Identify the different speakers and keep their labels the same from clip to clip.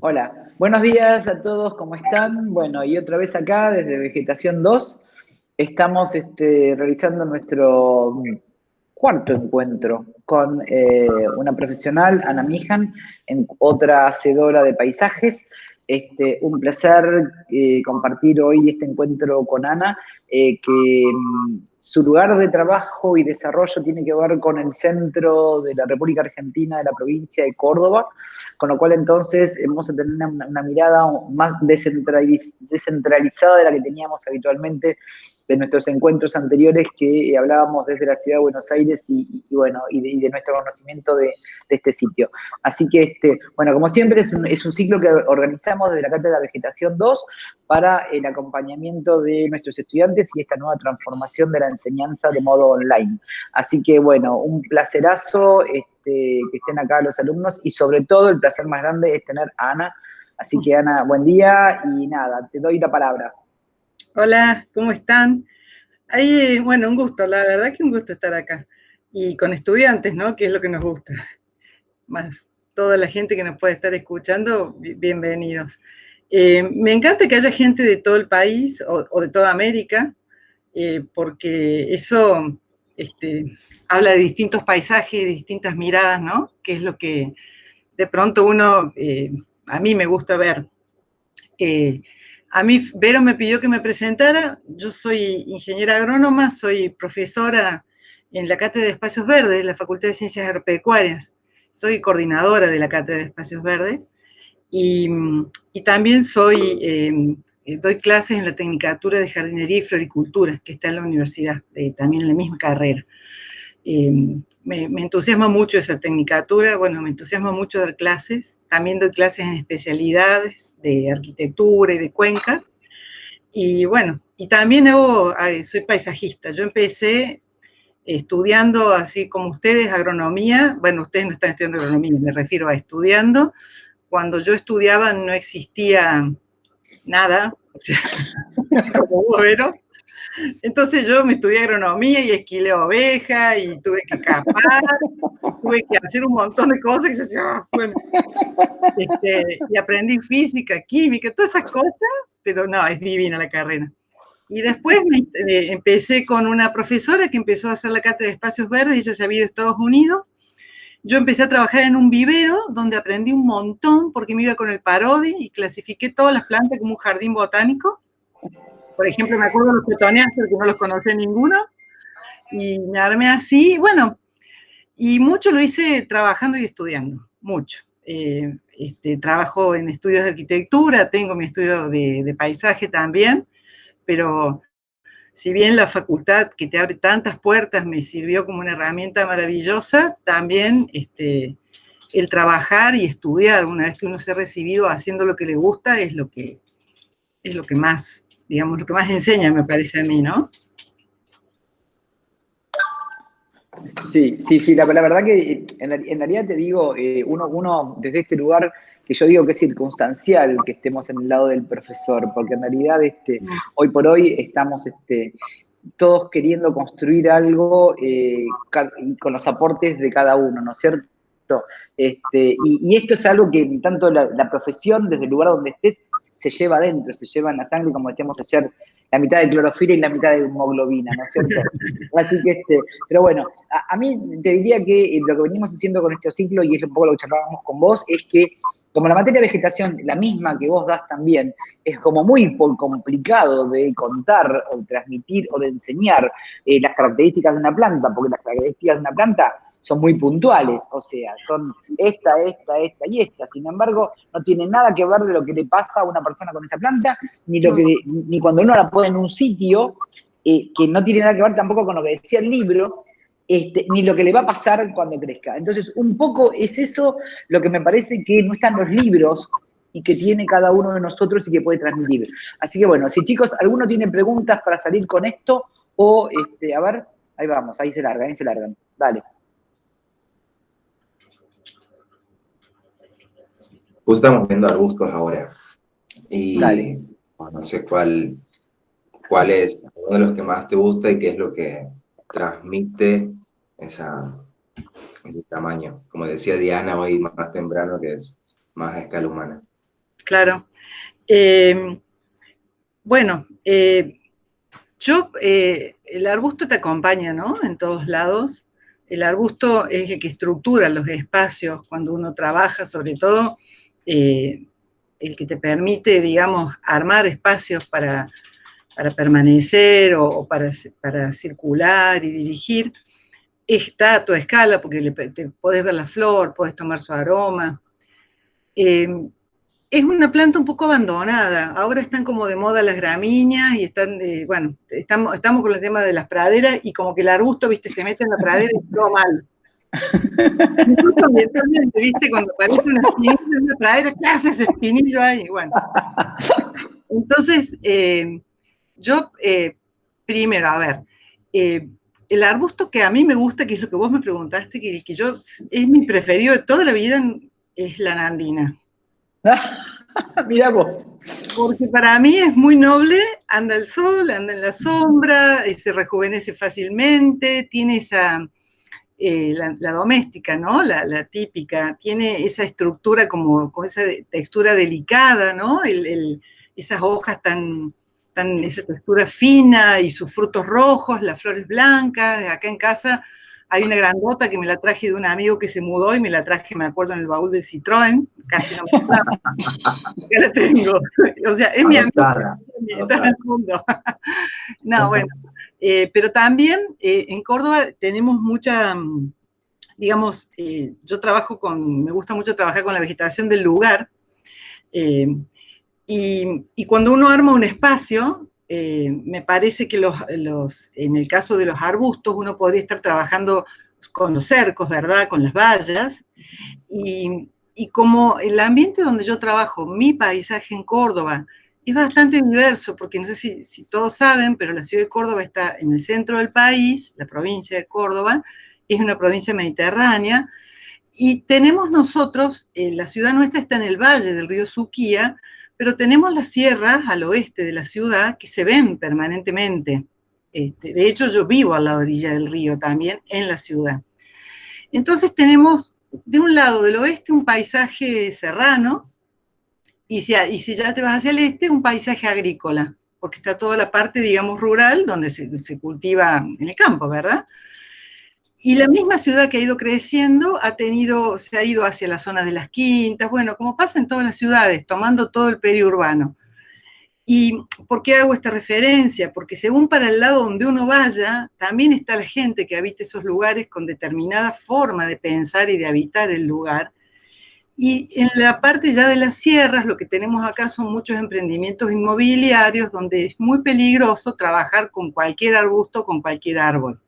Speaker 1: Hola, buenos días a todos, ¿cómo están? Bueno, y otra vez acá desde Vegetación 2 estamos realizando nuestro cuarto encuentro con una profesional, Ana Mijan, otra hacedora de paisajes. Un placer compartir hoy este encuentro con Ana, que su lugar de trabajo y desarrollo tiene que ver con el centro de la República Argentina, de la provincia de Córdoba, con lo cual entonces vamos a tener una mirada más descentralizada de la que teníamos habitualmente de nuestros encuentros anteriores, que hablábamos desde la ciudad de Buenos Aires y de nuestro conocimiento de este sitio. Así que, bueno, como siempre, es un ciclo que organizamos desde la Cátedra de Vegetación 2 para el acompañamiento de nuestros estudiantes y esta nueva transformación de la enseñanza de modo online. Así que, bueno, un placerazo que estén acá los alumnos, y sobre todo el placer más grande es tener a Ana. Así que, Ana, buen día y nada, te doy la palabra.
Speaker 2: Hola, ¿cómo están? Ahí, bueno, un gusto, la verdad que un gusto estar acá. Y con estudiantes, ¿no? Que es lo que nos gusta. Más toda la gente que nos puede estar escuchando, bienvenidos. Me encanta que haya gente de todo el país o de toda América, porque eso habla de distintos paisajes, de distintas miradas, ¿no? Que es lo que de pronto a mí me gusta ver. A mí Vero me pidió que me presentara. Yo soy ingeniera agrónoma, soy profesora en la Cátedra de Espacios Verdes de la Facultad de Ciencias Agropecuarias. Soy coordinadora de la Cátedra de Espacios Verdes y, y también doy clases en la Tecnicatura de Jardinería y Floricultura, que está en la universidad, también en la misma carrera. Me entusiasma mucho esa tecnicatura, bueno, me entusiasma mucho dar clases, también doy clases en especialidades de arquitectura y de cuenca, y bueno, y también soy paisajista. Yo empecé estudiando, así como ustedes, agronomía. Bueno, ustedes no están estudiando agronomía, me refiero a estudiando. Cuando yo estudiaba no existía nada, o sea, como vos, Vero. Entonces yo me estudié agronomía y esquilé ovejas y tuve que capar, tuve que hacer un montón de cosas que yo decía, bueno, y aprendí física, química, todas esas cosas, pero no, es divina la carrera. Y después empecé con una profesora que empezó a hacer la cátedra de espacios verdes, ella se había ido a Estados Unidos. Yo empecé a trabajar en un vivero donde aprendí un montón porque me iba con el Parodi y clasifiqué todas las plantas como un jardín botánico. Por ejemplo, me acuerdo de los petoneáceos, que no los conocía ninguno, y me armé así, bueno, y mucho lo hice trabajando y estudiando, mucho. Trabajo en estudios de arquitectura, tengo mi estudio de paisaje también, pero si bien la facultad que te abre tantas puertas me sirvió como una herramienta maravillosa, también el trabajar y estudiar, una vez que uno se ha recibido haciendo lo que le gusta, es lo que más, digamos, lo que más enseña, me parece a mí, ¿no?
Speaker 1: Sí, la verdad que en realidad te digo, uno desde este lugar, que yo digo que es circunstancial que estemos en el lado del profesor, porque en realidad hoy por hoy estamos todos queriendo construir algo con los aportes de cada uno, ¿no es cierto? Y esto es algo que tanto la profesión, desde el lugar donde estés, se lleva adentro, se lleva en la sangre, como decíamos ayer, la mitad de clorofila y la mitad de hemoglobina, ¿no es cierto? Así que, pero bueno, a mí te diría que lo que venimos haciendo con este ciclo, y es un poco lo que charlábamos con vos, es que como la materia de vegetación, la misma que vos das también, es como muy complicado de contar o de transmitir o de enseñar las características de una planta, porque las características de una planta son muy puntuales, o sea, son esta y esta. Sin embargo, no tiene nada que ver de lo que le pasa a una persona con esa planta, ni cuando uno la pone en un sitio, que no tiene nada que ver tampoco con lo que decía el libro, ni lo que le va a pasar cuando crezca. Entonces, un poco es eso lo que me parece que no están los libros y que tiene cada uno de nosotros y que puede transmitir. Así que bueno, si chicos, alguno tiene preguntas para salir con esto, o a ver, ahí vamos, ahí se largan. Dale.
Speaker 3: Justo estamos viendo arbustos ahora y
Speaker 1: Dale.
Speaker 3: no sé cuál es uno de los que más te gusta y qué es lo que transmite ese tamaño. Como decía Diana hoy más temprano, que es más a escala humana.
Speaker 2: Claro. Bueno, el arbusto te acompaña, ¿no? En todos lados. El arbusto es el que estructura los espacios cuando uno trabaja, sobre todo el que te permite, digamos, armar espacios para permanecer o para circular y dirigir. Está a tu escala porque te podés ver la flor, podés tomar su aroma. Es una planta un poco abandonada. Ahora están como de moda las gramíneas y bueno, estamos con el tema de las praderas y como que el arbusto, viste, se mete en la pradera y todo mal. Incluso ambientalmente, viste, cuando aparece una espinilla en una pradera, ¿qué hace ese espinillo ahí? Bueno. Entonces, yo, primero, a ver, el arbusto que a mí me gusta, que es lo que vos me preguntaste, que es mi preferido de toda la vida, es la nandina.
Speaker 1: Mirá vos.
Speaker 2: Porque para mí es muy noble, anda al sol, anda en la sombra, se rejuvenece fácilmente, tiene esa, la doméstica, ¿no? La típica, tiene esa estructura con esa textura delicada, ¿no? Esas hojas esa textura fina y sus frutos rojos, las flores blancas. Acá en casa hay una grandota que me la traje de un amigo que se mudó y me la traje, me acuerdo, en el baúl del Citroën, casi no me acuerdo. Ya la tengo. O sea, es mi amiga, está en el mundo. No, bueno. Pero también en Córdoba tenemos mucha, digamos, me gusta mucho trabajar con la vegetación del lugar. Y cuando uno arma un espacio, me parece que en el caso de los arbustos, uno podría estar trabajando con los cercos, ¿verdad? Con las vallas. Y como el ambiente donde yo trabajo, mi paisaje en Córdoba, es bastante diverso, porque no sé si todos saben, pero la ciudad de Córdoba está en el centro del país, la provincia de Córdoba, es una provincia mediterránea, y tenemos nosotros, la ciudad nuestra está en el valle del río Suquía, pero tenemos las sierras al oeste de la ciudad que se ven permanentemente. De hecho, yo vivo a la orilla del río también, en la ciudad. Entonces tenemos, de un lado del oeste, un paisaje serrano, y si ya te vas hacia el este, un paisaje agrícola, porque está toda la parte, digamos, rural, donde se cultiva en el campo, ¿verdad? Y la misma ciudad que ha ido creciendo se ha ido hacia las zonas de las quintas, bueno, como pasa en todas las ciudades, tomando todo el periurbano. ¿Y por qué hago esta referencia? Porque según para el lado donde uno vaya, también está la gente que habita esos lugares con determinada forma de pensar y de habitar el lugar. Y en la parte ya de las sierras, lo que tenemos acá son muchos emprendimientos inmobiliarios donde es muy peligroso trabajar con cualquier arbusto, con cualquier árbol.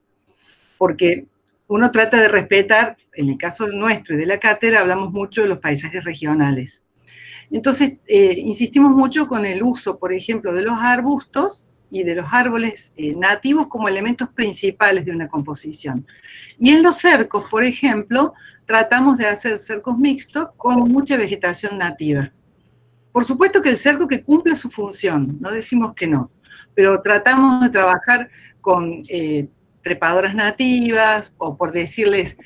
Speaker 2: Porque uno trata de respetar, en el caso nuestro y de la cátedra, hablamos mucho de los paisajes regionales. Entonces, insistimos mucho con el uso, por ejemplo, de los arbustos y de los árboles nativos como elementos principales de una composición. Y en los cercos, por ejemplo, tratamos de hacer cercos mixtos con mucha vegetación nativa. Por supuesto que el cerco que cumpla su función, no decimos que no, pero tratamos de trabajar con trepadoras nativas, o por decirles,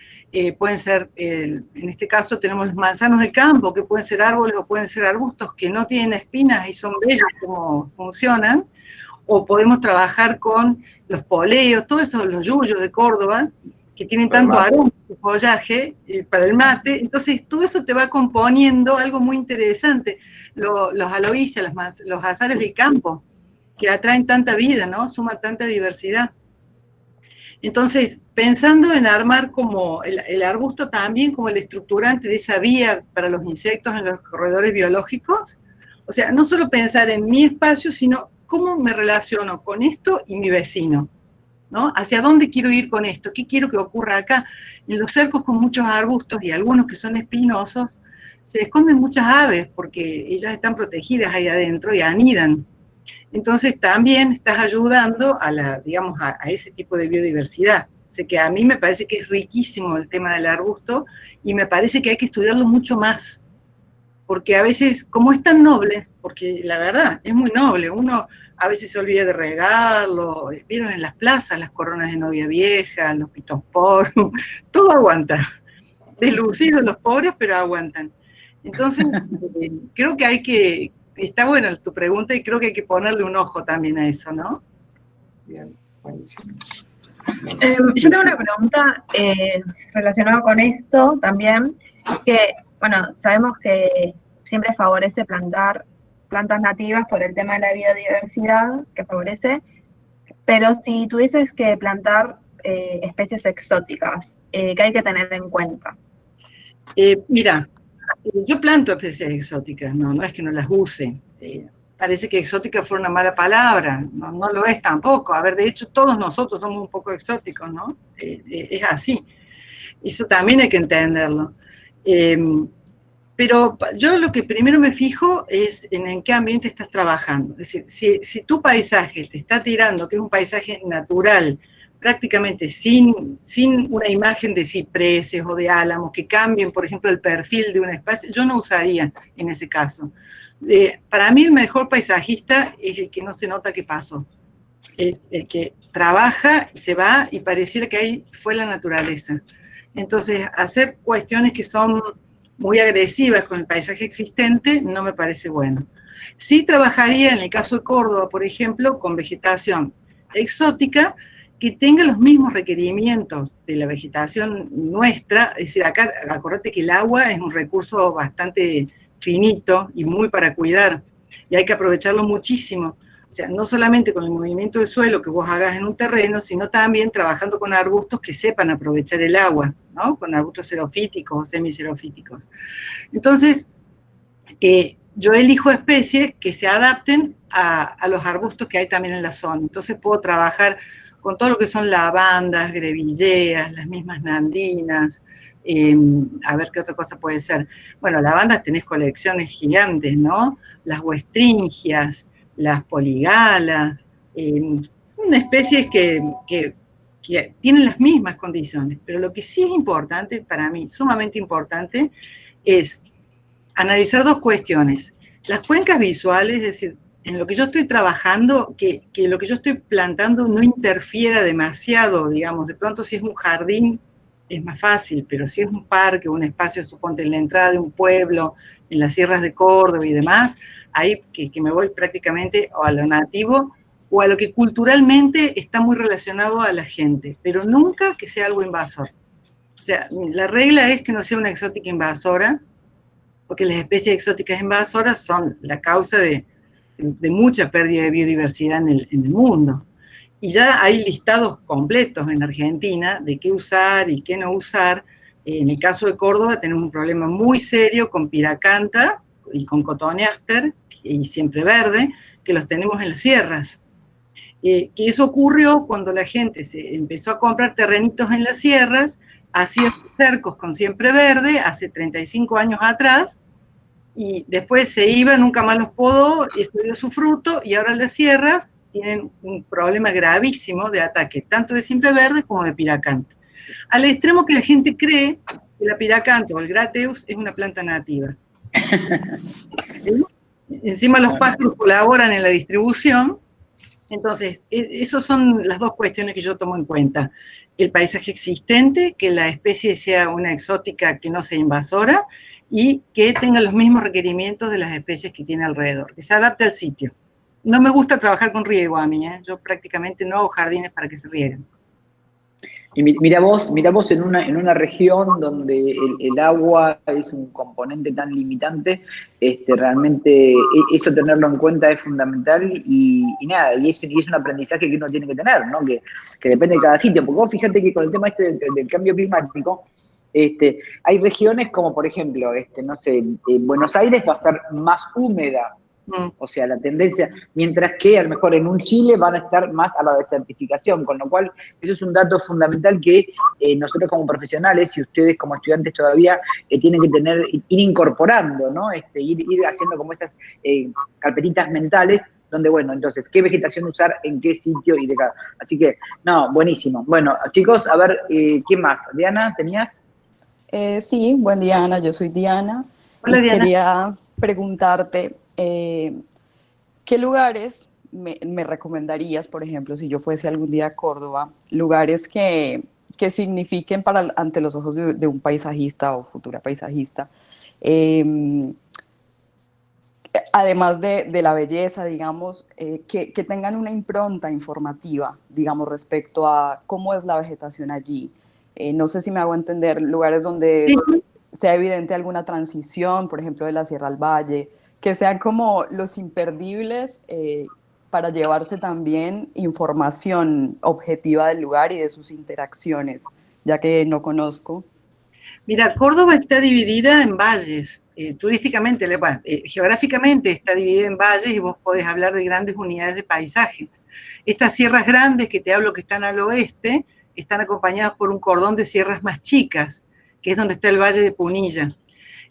Speaker 2: pueden ser, en este caso tenemos los manzanos del campo, que pueden ser árboles o pueden ser arbustos que no tienen espinas y son bellos como funcionan, o podemos trabajar con los poleos, todos esos, los yuyos de Córdoba, que tienen tanto aroma y follaje para el mate. Entonces todo eso te va componiendo algo muy interesante. Los aloíceas, los azares del campo, que atraen tanta vida, ¿no? Suman tanta diversidad. Entonces, pensando en armar como el arbusto también como el estructurante de esa vía para los insectos en los corredores biológicos, o sea, no solo pensar en mi espacio, sino cómo me relaciono con esto y mi vecino, ¿no? ¿Hacia dónde quiero ir con esto? ¿Qué quiero que ocurra acá? En los cercos con muchos arbustos y algunos que son espinosos, se esconden muchas aves porque ellas están protegidas ahí adentro y anidan. Entonces también estás ayudando digamos, a ese tipo de biodiversidad. O sea que a mí me parece que es riquísimo el tema del arbusto y me parece que hay que estudiarlo mucho más. Porque a veces, como es tan noble, porque la verdad es muy noble, uno a veces se olvida de regarlo, vieron en las plazas las coronas de novia vieja, los pitosporos, todo aguanta. Deslucidos los pobres, pero aguantan. Entonces, creo que está buena tu pregunta y creo que hay que ponerle un ojo también a eso, ¿no?
Speaker 3: Bien, buenísimo.
Speaker 4: Yo tengo una pregunta relacionada con esto también, que, bueno, sabemos que siempre favorece plantar plantas nativas por el tema de la biodiversidad, que favorece, pero si tuvieses que plantar especies exóticas, ¿qué hay que tener en cuenta?
Speaker 2: Mira, yo planto especies exóticas, no es que no las use. Parece que exótica fue una mala palabra, no lo es tampoco. A ver, de hecho, todos nosotros somos un poco exóticos, ¿no? Es así. Eso también hay que entenderlo. Pero yo lo que primero me fijo es en qué ambiente estás trabajando. Es decir, si tu paisaje te está tirando, que es un paisaje natural, prácticamente sin una imagen de cipreses o de álamos que cambien, por ejemplo, el perfil de un espacio, yo no usaría en ese caso. Para mí el mejor paisajista es el que no se nota qué pasó. Es el que trabaja, se va y pareciera que ahí fue la naturaleza. Entonces, hacer cuestiones que son muy agresivas con el paisaje existente no me parece bueno. Sí trabajaría, en el caso de Córdoba, por ejemplo, con vegetación exótica que tenga los mismos requerimientos de la vegetación nuestra. Es decir, acá acordate que el agua es un recurso bastante finito y muy para cuidar, y hay que aprovecharlo muchísimo. O sea, no solamente con el movimiento del suelo que vos hagas en un terreno, sino también trabajando con arbustos que sepan aprovechar el agua, ¿no? Con arbustos xerofíticos o semiserofíticos. Entonces, yo elijo especies que se adapten a los arbustos que hay también en la zona. Entonces puedo trabajar con todo lo que son lavandas, grevilleas, las mismas nandinas, a ver qué otra cosa puede ser. Bueno, lavandas tenés colecciones gigantes, ¿no? Las huestringias, las poligalas, son especies que tienen las mismas condiciones, pero lo que sí es importante, para mí, sumamente importante, es analizar dos cuestiones. Las cuencas visuales, es decir, en lo que yo estoy trabajando, que lo que yo estoy plantando no interfiera demasiado, digamos, de pronto si es un jardín es más fácil, pero si es un parque, un espacio, suponte, en la entrada de un pueblo, en las sierras de Córdoba y demás, ahí que me voy prácticamente o a lo nativo o a lo que culturalmente está muy relacionado a la gente, pero nunca que sea algo invasor. O sea, la regla es que no sea una exótica invasora, porque las especies exóticas invasoras son la causa de mucha pérdida de biodiversidad en el mundo. Y ya hay listados completos en Argentina de qué usar y qué no usar. En el caso de Córdoba tenemos un problema muy serio con piracanta y con cotoneaster y siempre verde, que los tenemos en las sierras. Que eso ocurrió cuando la gente se empezó a comprar terrenitos en las sierras, hacía cercos con siempre verde hace 35 años atrás, y después se iba, nunca más los podó, y esto dio su fruto, y ahora las sierras tienen un problema gravísimo de ataque, tanto de simple verde como de piracanta. Al extremo que la gente cree que la piracanta o el grateus es una planta nativa. ¿Sí? Encima los pájaros colaboran en la distribución. Entonces, esas son las dos cuestiones que yo tomo en cuenta. El paisaje existente, que la especie sea una exótica que no sea invasora y que tenga los mismos requerimientos de las especies que tiene alrededor, que se adapte al sitio. No me gusta trabajar con riego a mí, yo prácticamente no hago jardines para que se rieguen.
Speaker 1: Y mira vos en una región donde el agua es un componente tan limitante, realmente eso tenerlo en cuenta es fundamental y nada, y es un aprendizaje que uno tiene que tener, ¿no? Que depende de cada sitio, porque vos fíjate que con el tema del cambio climático, hay regiones como por ejemplo, no sé, Buenos Aires va a ser más húmeda. O sea, la tendencia, mientras que a lo mejor en un Chile van a estar más a la desertificación, con lo cual eso es un dato fundamental que nosotros como profesionales y ustedes como estudiantes todavía tienen que ir incorporando, ¿no? Ir haciendo como esas carpetitas mentales donde, bueno, entonces, ¿qué vegetación usar en qué sitio y de cada? Así que, no, buenísimo. Bueno, chicos, a ver, ¿quién más? Diana, ¿tenías?
Speaker 5: Sí, buen día, Ana, yo soy Diana.
Speaker 2: Hola,
Speaker 5: y
Speaker 2: Diana.
Speaker 5: Quería preguntarte, ¿qué lugares me recomendarías, por ejemplo, si yo fuese algún día a Córdoba, lugares que signifiquen ante los ojos de un paisajista o futura paisajista, Además de la belleza, digamos, que tengan una impronta informativa, digamos, respecto a cómo es la vegetación allí. No sé si me hago entender, lugares donde
Speaker 2: Sí.
Speaker 5: sea evidente alguna transición, por ejemplo, de la sierra al valle, que sean como los imperdibles para llevarse también información objetiva del lugar y de sus interacciones, ya que no conozco.
Speaker 2: Mira, Córdoba está dividida en valles. Turísticamente, bueno, geográficamente está dividida en valles y vos podés hablar de grandes unidades de paisaje. Estas sierras grandes que te hablo que están al oeste, están acompañadas por un cordón de sierras más chicas, que es donde está el Valle de Punilla.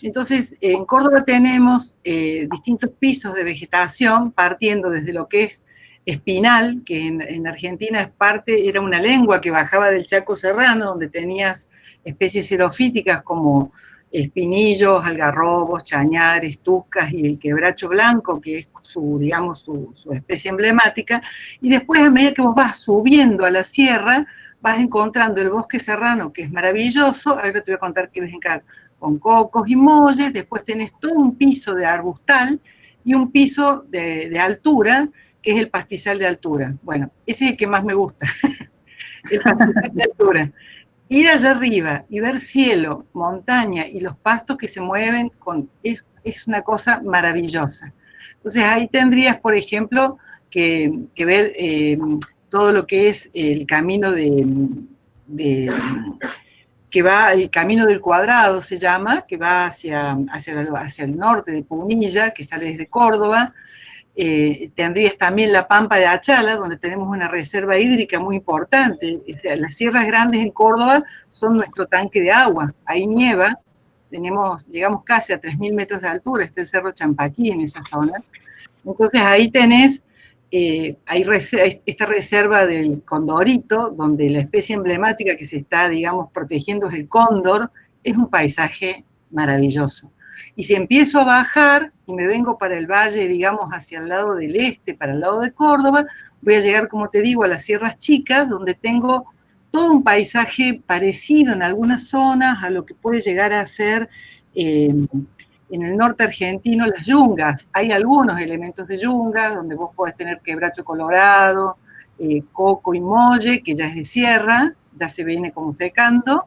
Speaker 2: Entonces, en Córdoba tenemos distintos pisos de vegetación, partiendo desde lo que es espinal, que en Argentina es parte, era una lengua que bajaba del Chaco Serrano, donde tenías especies xerofíticas como espinillos, algarrobos, chañares, tuscas y el quebracho blanco, que es su, digamos, su especie emblemática, y después a medida que vos vas subiendo a la sierra, vas encontrando el bosque serrano, que es maravilloso. Ahora te voy a contar qué ves en cada, con cocos y molles. Después tenés todo un piso de arbustal y un piso de altura, que es el pastizal de altura. Bueno, ese es el que más me gusta, el pastizal de altura. Ir allá arriba y ver cielo, montaña y los pastos que se mueven es una cosa maravillosa. Entonces ahí tendrías, por ejemplo, que ver todo lo que es el camino que va, el Camino del Cuadrado se llama, que va hacia el norte de Punilla, que sale desde Córdoba. Tendrías también la Pampa de Achala, donde tenemos una reserva hídrica muy importante. O sea, las sierras grandes en Córdoba son nuestro tanque de agua. Ahí nieva, llegamos casi a 3.000 metros de altura, está el Cerro Champaquí en esa zona. Entonces ahí tenés esta reserva del condorito, donde la especie emblemática que se está, digamos, protegiendo es el cóndor. Es un paisaje maravilloso. Y si empiezo a bajar y me vengo para el valle, digamos, hacia el lado del este, para el lado de Córdoba, voy a llegar, como te digo, a las Sierras Chicas, donde tengo todo un paisaje parecido en algunas zonas a lo que puede llegar a ser en el norte argentino las yungas. Hay algunos elementos de yungas, donde vos podés tener quebracho colorado, coco y molle, que ya es de sierra, ya se viene como secando.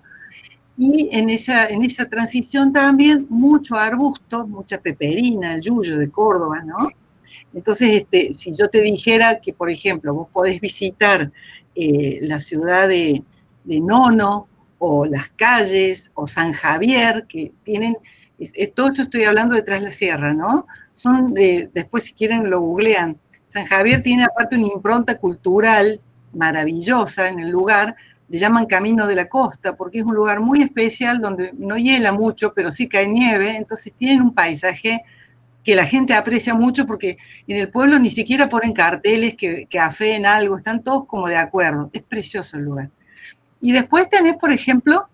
Speaker 2: Y en esa transición también mucho arbusto, mucha peperina, el yuyo de Córdoba, ¿no? Entonces, si yo te dijera que, por ejemplo, vos podés visitar la ciudad de Nono, o las calles, o San Javier, que tienen, todo esto estoy hablando detrás de la sierra, ¿no? Después si quieren lo googlean. San Javier tiene aparte una impronta cultural maravillosa en el lugar. Le llaman Camino de la Costa, porque es un lugar muy especial donde no hiela mucho, pero sí cae nieve. Entonces tienen un paisaje que la gente aprecia mucho, porque en el pueblo ni siquiera ponen carteles que afeen algo, están todos como de acuerdo. Es precioso el lugar. Y después tenés, por ejemplo,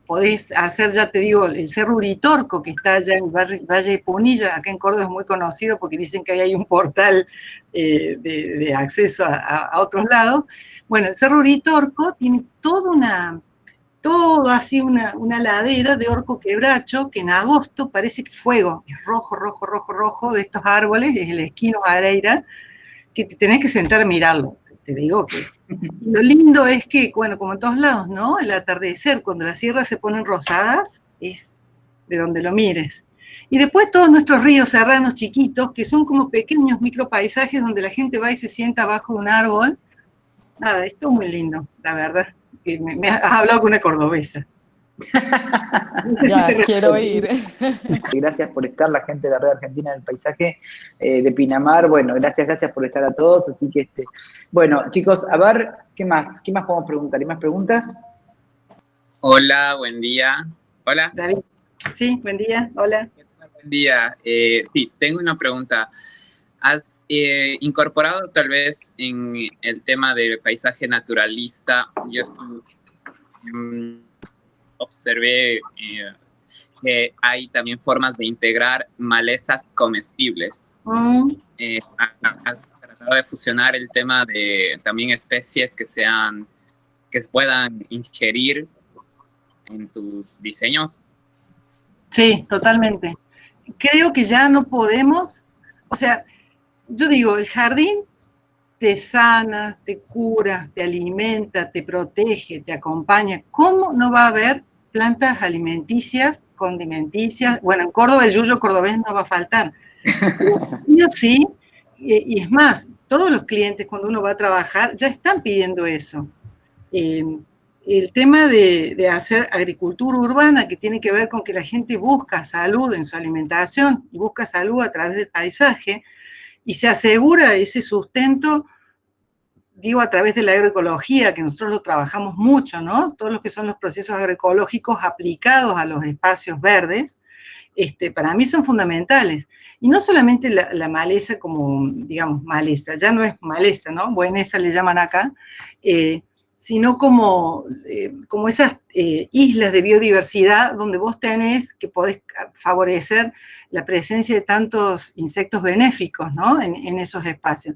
Speaker 2: podés hacer, ya te digo, el Cerro Uritorco, que está allá en el Valle de Punilla. Acá en Córdoba es muy conocido porque dicen que ahí hay un portal de acceso a otros lados. Bueno, el Cerro Uritorco tiene todo así una ladera de orco quebracho, que en agosto parece que fuego, es rojo, rojo, rojo, rojo, de estos árboles, es el Esquino Areira, que te tenés que sentar a mirarlo. Te digo que lo lindo es que, bueno, como en todos lados, ¿no? El atardecer, cuando las sierras se ponen rosadas, es de donde lo mires. Y después todos nuestros ríos serranos chiquitos, que son como pequeños micropaisajes donde la gente va y se sienta abajo de un árbol. Nada, esto es muy lindo, la verdad. Me has hablado con una cordobesa.
Speaker 5: Ya, quiero ir.
Speaker 1: Gracias por estar, la gente de la Red Argentina del Paisaje de Pinamar. Bueno, gracias por estar a todos. Así que, bueno, chicos, a ver, ¿qué más? ¿Qué más podemos preguntar? ¿Hay más preguntas?
Speaker 6: Hola, buen día. Hola.
Speaker 2: David. Sí, buen día. Hola.
Speaker 6: Buen día. Sí, tengo una pregunta. ¿Has incorporado tal vez en el tema del paisaje naturalista? Yo observé que hay también formas de integrar malezas comestibles. ¿Has tratado de fusionar el tema de también especies que puedan ingerir en tus diseños?
Speaker 2: Sí, totalmente. Creo que ya no podemos, o sea, yo digo, el jardín te sana, te cura, te alimenta, te protege, te acompaña. ¿Cómo no va a haber plantas alimenticias, condimenticias? Bueno, en Córdoba el yuyo cordobés no va a faltar. Yo sí, y es más, todos los clientes cuando uno va a trabajar ya están pidiendo eso. El tema de hacer agricultura urbana, que tiene que ver con que la gente busca salud en su alimentación y busca salud a través del paisaje, y se asegura ese sustento, digo, a través de la agroecología, que nosotros lo trabajamos mucho, ¿no? Todos los que son los procesos agroecológicos aplicados a los espacios verdes, para mí son fundamentales. Y no solamente la maleza como, digamos, maleza, ya no es maleza, ¿no? Bueneza le llaman acá, sino como esas islas de biodiversidad donde vos tenés que podés favorecer la presencia de tantos insectos benéficos, ¿no? En esos espacios.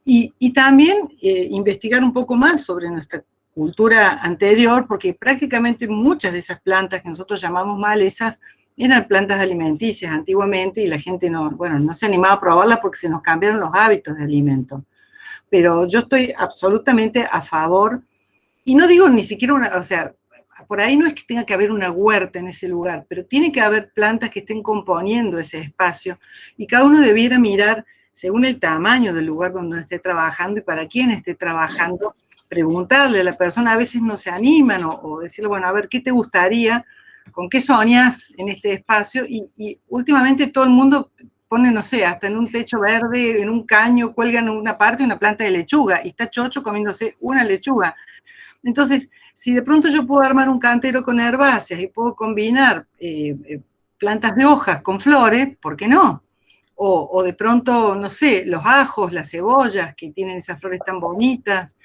Speaker 2: Y también investigar un poco más sobre nuestra cultura anterior, porque prácticamente muchas de esas plantas que nosotros llamamos malezas eran plantas alimenticias antiguamente y la gente no se animaba a probarlas porque se nos cambiaron los hábitos de alimento. Pero yo estoy absolutamente a favor. Y no digo ni siquiera o sea, por ahí no es que tenga que haber una huerta en ese lugar, pero tiene que haber plantas que estén componiendo ese espacio y cada uno debiera mirar según el tamaño del lugar donde esté trabajando y para quién esté trabajando, preguntarle a la persona, a veces no se animan o decirle, bueno, a ver, ¿qué te gustaría? ¿Con qué soñas en este espacio? Y últimamente todo el mundo pone, no sé, hasta en un techo verde, en un caño, cuelgan una parte una planta de lechuga y está Chocho comiéndose una lechuga. Entonces, si de pronto yo puedo armar un cantero con herbáceas y puedo combinar plantas de hojas con flores, ¿por qué no? O de pronto, no sé, los ajos, las cebollas, que tienen esas flores tan bonitas,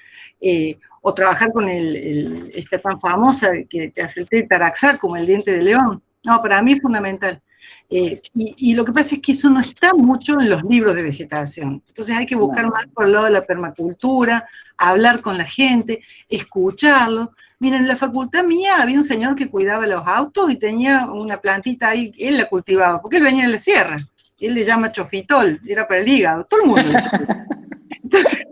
Speaker 2: o trabajar con esta tan famosa que te hace el té taraxá, como el diente de león. No, para mí es fundamental. Y lo que pasa es que eso no está mucho en los libros de vegetación. Entonces hay que buscar más por el lado de la permacultura, hablar con la gente, escucharlo. Miren, en la facultad mía había un señor que cuidaba los autos y tenía una plantita ahí, él la cultivaba, porque él venía de la sierra. Él le llama chofitol, era para el hígado, todo el mundo. Entonces,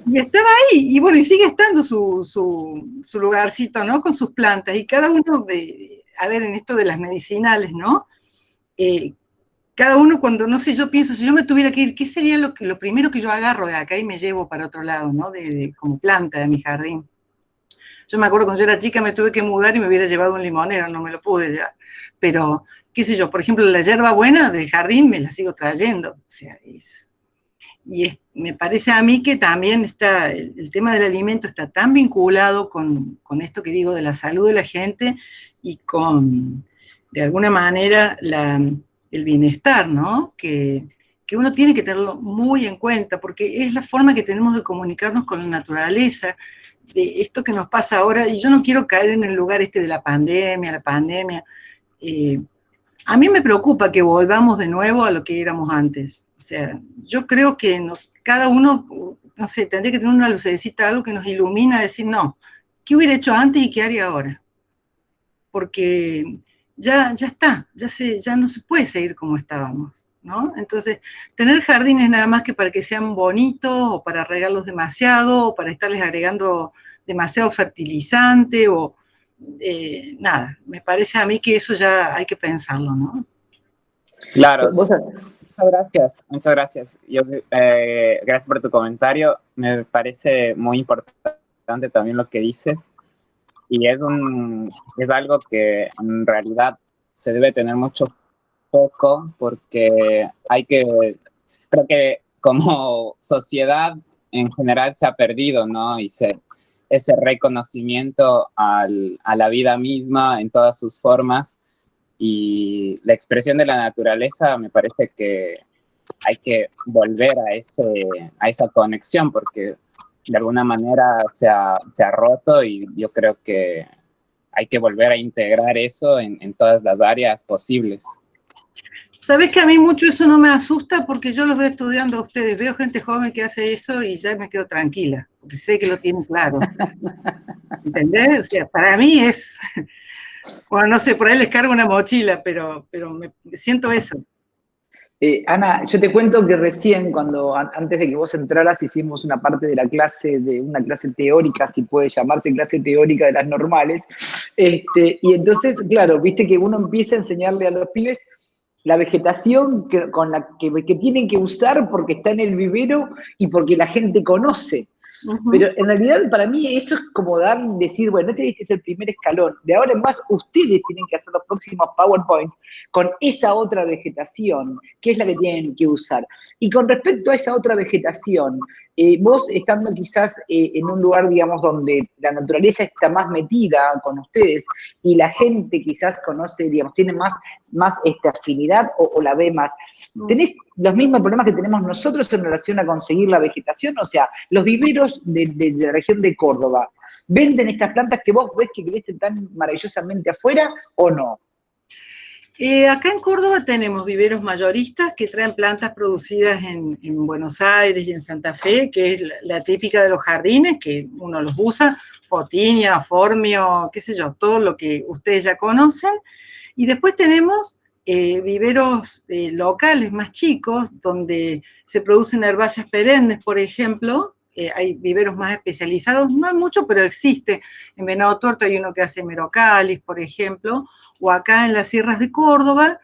Speaker 2: y estaba ahí, y bueno, y sigue estando su lugarcito, ¿no? Con sus plantas, y cada uno a ver, en esto de las medicinales, ¿no? Cada uno cuando, no sé, yo pienso, si yo me tuviera que ir, ¿qué sería lo primero que yo agarro de acá y me llevo para otro lado, ¿no? Como planta de mi jardín. Yo me acuerdo cuando yo era chica me tuve que mudar y me hubiera llevado un limonero, no me lo pude ya. Pero, qué sé yo, por ejemplo, la hierba buena del jardín me la sigo trayendo. O sea, me parece a mí que también está, el tema del alimento está tan vinculado con esto que digo de la salud de la gente y con, de alguna manera, el bienestar, ¿no? Que uno tiene que tenerlo muy en cuenta, porque es la forma que tenemos de comunicarnos con la naturaleza, de esto que nos pasa ahora, y yo no quiero caer en el lugar de la pandemia, a mí me preocupa que volvamos de nuevo a lo que éramos antes. O sea, yo creo que cada uno, no sé, tendría que tener una lucecita, algo que nos ilumina, decir, no, ¿qué hubiera hecho antes y qué haría ahora? Porque ya está, ya no se puede seguir como estábamos, ¿no? Entonces, tener jardines nada más que para que sean bonitos, o para regarlos demasiado, o para estarles agregando demasiado fertilizante, o nada, me parece a mí que eso ya hay que pensarlo, ¿no?
Speaker 6: Claro, muchas gracias. Gracias por tu comentario, me parece muy importante también lo que dices, y es algo que en realidad se debe tener mucho foco, porque creo que como sociedad en general se ha perdido, ¿no? Ese reconocimiento a la vida misma en todas sus formas, y la expresión de la naturaleza, me parece que hay que volver a esa conexión, porque de alguna manera se ha roto, y yo creo que hay que volver a integrar eso en todas las áreas posibles.
Speaker 2: ¿Sabés que a mí mucho eso no me asusta? Porque yo los veo estudiando a ustedes, veo gente joven que hace eso y ya me quedo tranquila, porque sé que lo tienen claro. ¿Entendés? O sea, para mí es... Bueno, no sé, por ahí les cargo una mochila, pero me siento eso.
Speaker 1: Ana, yo te cuento que recién, antes de que vos entraras, hicimos una parte de de una clase teórica, si puede llamarse clase teórica de las normales. Y entonces, claro, viste que uno empieza a enseñarle a los pibes la vegetación que tienen que usar porque está en el vivero y porque la gente conoce. Pero en realidad para mí eso es como decir, bueno, este es el primer escalón. De ahora en más ustedes tienen que hacer los próximos PowerPoints con esa otra vegetación, que es la que tienen que usar. Y con respecto a esa otra vegetación, vos estando quizás en un lugar, digamos, donde la naturaleza está más metida con ustedes y la gente quizás conoce, digamos, tiene más afinidad o la ve más, ¿tenés los mismos problemas que tenemos nosotros en relación a conseguir la vegetación? O sea, los viveros de la región de Córdoba, ¿venden estas plantas que vos ves que crecen tan maravillosamente afuera o no?
Speaker 2: Acá en Córdoba tenemos viveros mayoristas que traen plantas producidas en Buenos Aires y en Santa Fe, que es la típica de los jardines, que uno los usa, Fotinia, Formio, qué sé yo, todo lo que ustedes ya conocen. Y después tenemos viveros locales más chicos, donde se producen herbáceas perennes, por ejemplo. Hay viveros más especializados, no hay mucho, pero existe. En Venado Tuerto hay uno que hace merocalis, por ejemplo, o acá en las sierras de Córdoba,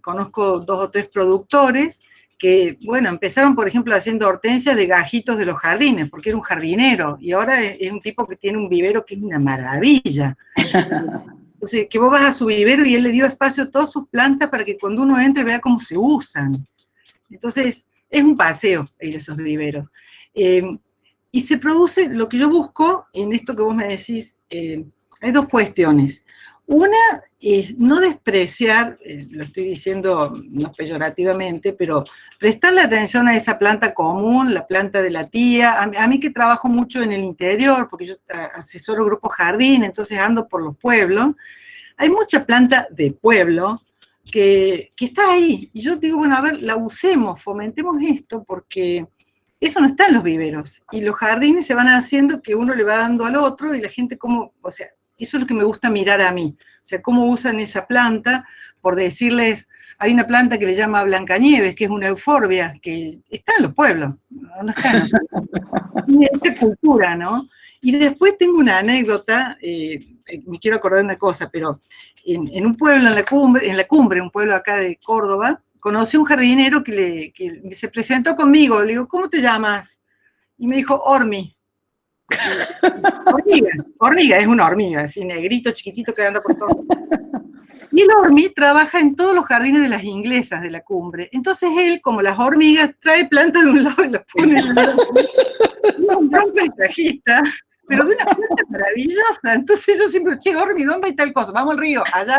Speaker 2: conozco 2 o 3 productores que, bueno, empezaron, por ejemplo, haciendo hortensias de gajitos de los jardines, porque era un jardinero, y ahora es un tipo que tiene un vivero que es una maravilla. Entonces, que vos vas a su vivero y él le dio espacio a todas sus plantas para que cuando uno entre vea cómo se usan. Entonces, es un paseo ir a esos viveros. Y se produce, lo que yo busco en esto que vos me decís, hay 2 cuestiones. Una es no despreciar, lo estoy diciendo no peyorativamente, pero prestarle atención a esa planta común, la planta de la tía. A mí que trabajo mucho en el interior, porque yo asesoro grupos jardín, entonces ando por los pueblos, hay mucha planta de pueblo que está ahí. Y yo digo, bueno, a ver, la usemos, fomentemos esto, porque eso no está en los viveros. Y los jardines se van haciendo que uno le va dando al otro y la gente como, o sea, eso es lo que me gusta mirar a mí. O sea, cómo usan esa planta, por decirles, hay una planta que le llama Blancanieves, que es una euforbia, que está en los pueblos, no está en los pueblos. Tiene esa cultura, ¿no? Y después tengo una anécdota, me quiero acordar de una cosa, pero en un pueblo, en la cumbre, un pueblo acá de Córdoba, conocí a un jardinero que se presentó conmigo. Le digo, ¿cómo te llamas? Y me dijo, Ormi. Hormiga, es una hormiga, así negrito, chiquitito, que anda por todo. Y el Ormi trabaja en todos los jardines de las inglesas de la cumbre. Entonces él, como las hormigas, trae plantas de un lado y las pone en el otro. Es un gran paisajista, pero de una planta maravillosa. Entonces yo siempre, che, Ormi, ¿dónde hay tal cosa? Vamos al río, allá.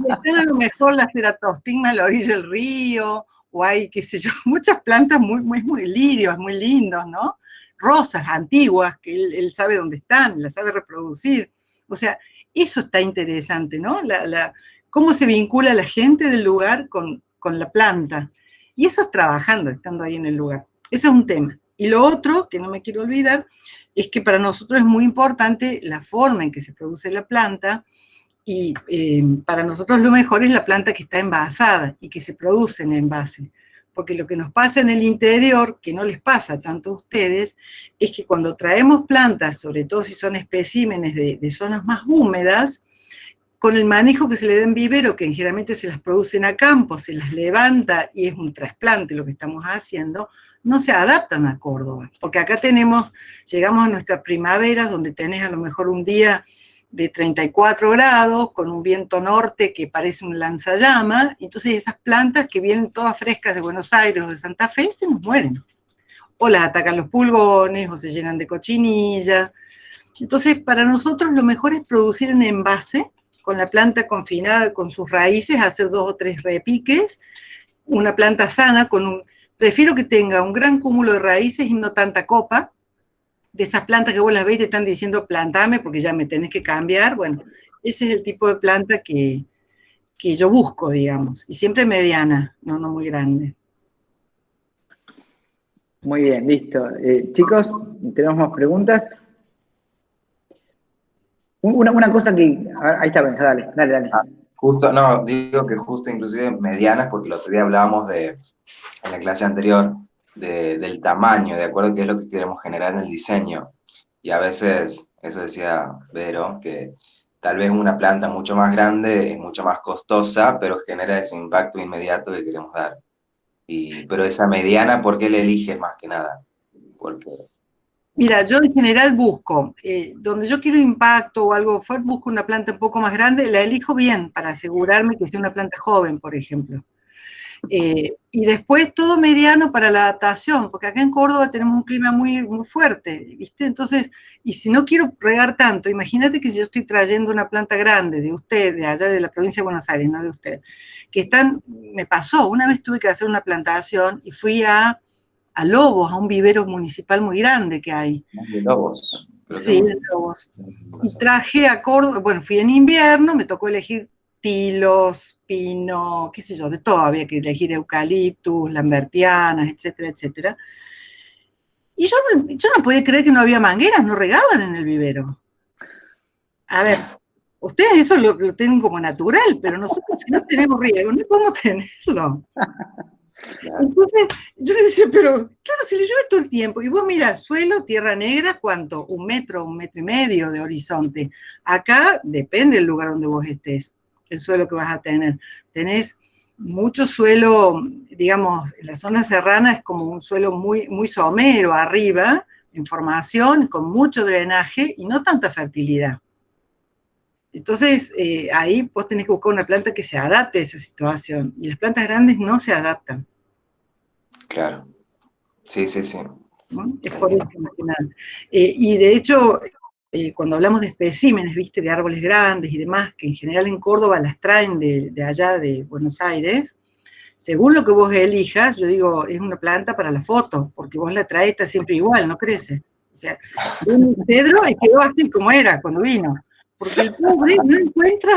Speaker 2: Y están a lo mejor la ceratostigma a la orilla del río, o hay, qué sé yo, muchas plantas muy lirios, muy lindos, ¿no? Rosas antiguas, que él sabe dónde están, las sabe reproducir. O sea, eso está interesante, ¿no? Cómo se vincula la gente del lugar con la planta. Y eso es trabajando, estando ahí en el lugar. Eso es un tema. Y lo otro, que no me quiero olvidar, es que para nosotros es muy importante la forma en que se produce la planta, y para nosotros lo mejor es la planta que está envasada y que se produce en envase. Porque lo que nos pasa en el interior, que no les pasa tanto a ustedes, es que cuando traemos plantas, sobre todo si son especímenes de zonas más húmedas, con el manejo que se le da en vivero, que generalmente se las producen a campo, se las levanta y es un trasplante lo que estamos haciendo, no se adaptan a Córdoba. Porque acá llegamos a nuestras primaveras, donde tenés a lo mejor un día de 34 grados, con un viento norte que parece un lanzallama, entonces esas plantas que vienen todas frescas de Buenos Aires o de Santa Fe se nos mueren. O las atacan los pulgones, o se llenan de cochinilla. Entonces, para nosotros lo mejor es producir en envase, con la planta confinada con sus raíces, hacer 2 o 3 repiques, una planta sana, prefiero que tenga un gran cúmulo de raíces y no tanta copa, de esas plantas que vos las ves y te están diciendo plantame porque ya me tenés que cambiar. Bueno, ese es el tipo de planta que yo busco, digamos, y siempre mediana, no muy grande.
Speaker 1: Muy bien, listo. Chicos, ¿tenemos más preguntas? Una cosa que, ahí está, dale.
Speaker 3: Justo, no, digo que justo inclusive medianas, porque el otro día hablábamos en la clase anterior, del tamaño, de acuerdo a qué es lo que queremos generar en el diseño. Y a veces, eso decía Vero, que tal vez una planta mucho más grande es mucho más costosa, pero genera ese impacto inmediato que queremos dar. Pero esa mediana, ¿por qué la eliges más que nada? Porque...
Speaker 2: Mira, yo en general busco, donde yo quiero impacto o algo fuerte, busco una planta un poco más grande, la elijo bien para asegurarme que sea una planta joven, por ejemplo. Y después todo mediano para la adaptación, porque acá en Córdoba tenemos un clima muy, muy fuerte, ¿viste? Entonces, y si no quiero regar tanto, imagínate que si yo estoy trayendo una planta grande de usted, de allá de la provincia de Buenos Aires, no de usted, me pasó, una vez tuve que hacer una plantación y fui a Lobos, a un vivero municipal muy grande que hay.
Speaker 3: De Lobos.
Speaker 2: Sí, de Lobos. Y traje a Córdoba, bueno, fui en invierno, me tocó elegir tilos, pino, qué sé yo, de todo, había que elegir eucaliptus, lambertianas, etcétera, etcétera. Y yo no podía creer que no había mangueras, no regaban en el vivero. A ver, ustedes eso lo tienen como natural, pero nosotros si no tenemos riego, no podemos tenerlo. Entonces, yo decía, pero claro, si le llueve todo el tiempo, y vos mirá, suelo, tierra negra, ¿cuánto? 1 metro, 1,5 metros de horizonte. Acá depende del lugar donde vos estés, el suelo que vas a tener. Tenés mucho suelo, digamos, en la zona serrana es como un suelo muy, muy somero arriba, en formación, con mucho drenaje y no tanta fertilidad. Entonces, ahí vos tenés que buscar una planta que se adapte a esa situación, y las plantas grandes no se adaptan.
Speaker 3: Claro. Sí.
Speaker 2: ¿No? Es por eso, más que nada. Y de hecho, cuando hablamos de especímenes, viste, de árboles grandes y demás, que en general en Córdoba las traen de allá de Buenos Aires, según lo que vos elijas, yo digo, es una planta para la foto, porque vos la traes, está siempre igual, no crece. O sea, un cedro y quedó así como era cuando vino, porque el pobre no encuentra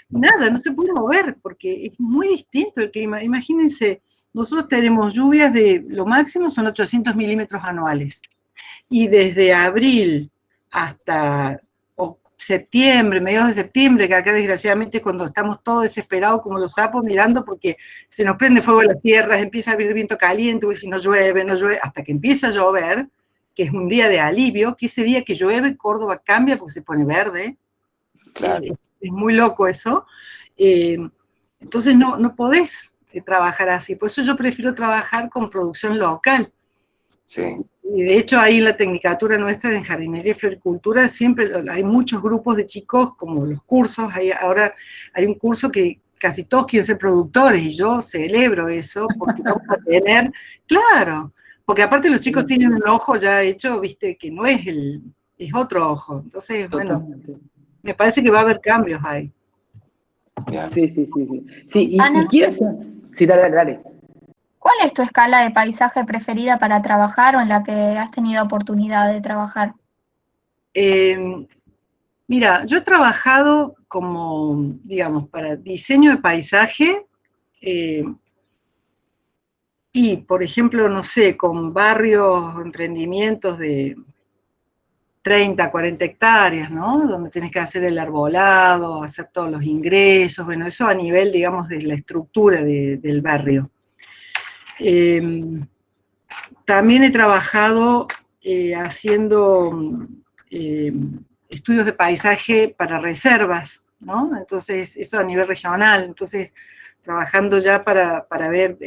Speaker 2: nada, no se puede mover, porque es muy distinto el clima. Imagínense, nosotros tenemos lluvias de, lo máximo son 800 milímetros anuales, y desde abril hasta septiembre, mediados de septiembre, que acá desgraciadamente cuando estamos todos desesperados como los sapos mirando porque se nos prende fuego las tierras, empieza a haber viento caliente, y si no llueve, hasta que empieza a llover, que es un día de alivio, que ese día que llueve Córdoba cambia porque se pone verde. Claro. Es muy loco eso. Entonces no podés trabajar así, por eso yo prefiero trabajar con producción local.
Speaker 3: Sí.
Speaker 2: Y de hecho ahí en la tecnicatura nuestra en jardinería y floricultura siempre hay muchos grupos de chicos, como los cursos, ahora hay un curso que casi todos quieren ser productores, y yo celebro eso, porque vamos a tener, claro, porque aparte los chicos tienen un ojo ya hecho, viste, que no es es otro ojo, entonces, bueno, me parece que va a haber cambios ahí.
Speaker 1: Sí. Sí, y quiero hacer... Sí, dale.
Speaker 4: ¿Cuál es tu escala de paisaje preferida para trabajar o en la que has tenido oportunidad de trabajar?
Speaker 2: Mira, yo he trabajado como, digamos, para diseño de paisaje, y, por ejemplo, no sé, con barrios, emprendimientos de 30, 40 hectáreas, ¿no? Donde tenés que hacer el arbolado, hacer todos los ingresos, bueno, eso a nivel, digamos, de la estructura del barrio. También he trabajado haciendo estudios de paisaje para reservas, ¿no? Entonces, eso a nivel regional, entonces, trabajando ya para ver,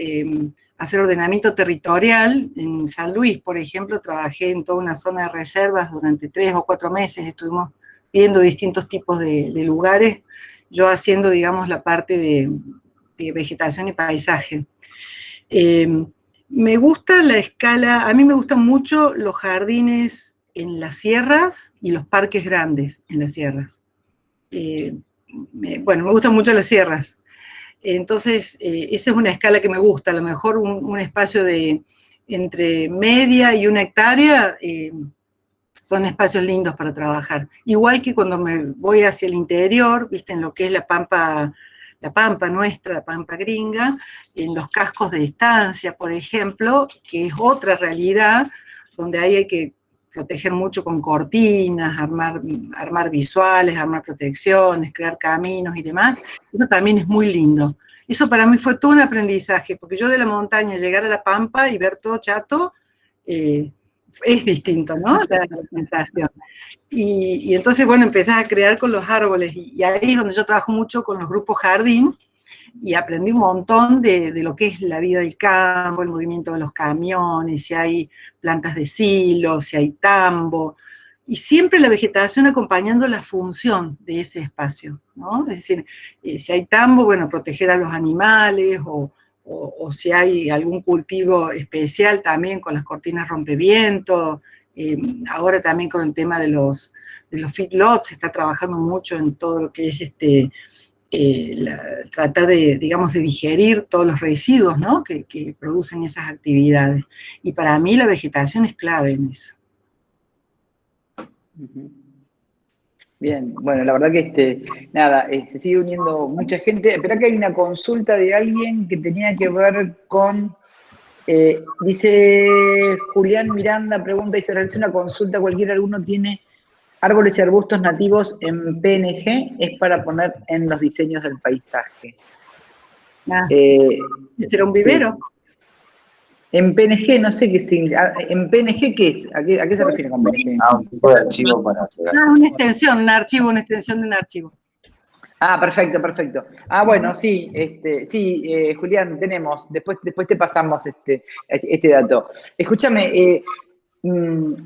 Speaker 2: hacer ordenamiento territorial. En San Luis, por ejemplo, trabajé en toda una zona de reservas durante 3 o 4 meses, estuvimos viendo distintos tipos de lugares, yo haciendo, digamos, la parte de vegetación y paisaje. Me gusta la escala, a mí me gustan mucho los jardines en las sierras y los parques grandes en las sierras. Bueno, me gustan mucho las sierras. Entonces, esa es una escala que me gusta, a lo mejor un espacio de entre media y 1 hectárea, son espacios lindos para trabajar. Igual que cuando me voy hacia el interior, viste, en lo que es la pampa nuestra, la pampa gringa, en los cascos de estancia, por ejemplo, que es otra realidad, donde ahí hay que proteger mucho con cortinas, armar visuales, armar protecciones, crear caminos y demás. Eso también es muy lindo. Eso para mí fue todo un aprendizaje, porque yo de la montaña llegar a la pampa y ver todo chato, es distinto, ¿no? La sensación. Y entonces, bueno, empezás a crear con los árboles, y ahí es donde yo trabajo mucho con los grupos jardín, y aprendí un montón de lo que es la vida del campo, el movimiento de los camiones, si hay plantas de silo, si hay tambo, y siempre la vegetación acompañando la función de ese espacio, ¿no? Es decir, si hay tambo, bueno, proteger a los animales, o si hay algún cultivo especial también con las cortinas rompeviento. Ahora también con el tema de los feedlots se está trabajando mucho en todo lo que es tratar de, digamos, de digerir todos los residuos, ¿no? que producen esas actividades. Y para mí la vegetación es clave en eso.
Speaker 1: Bien, bueno, la verdad que nada, se sigue uniendo mucha gente. Espera que hay una consulta de alguien que tenía que ver con, dice Julián Miranda, pregunta y se realiza una consulta cualquiera, ¿alguno tiene árboles y arbustos nativos en PNG? Es para poner en los diseños del paisaje.
Speaker 2: ¿Será un vivero?
Speaker 1: Sí. En PNG, no sé qué significa. ¿En PNG qué es? ¿A qué se refiere con PNG?
Speaker 3: Un tipo de archivo para pegar.
Speaker 2: Una extensión, un archivo, una extensión de un archivo.
Speaker 1: Ah, perfecto, perfecto. Ah, bueno, sí, sí, Julián, tenemos. Después te pasamos este dato. Escúchame,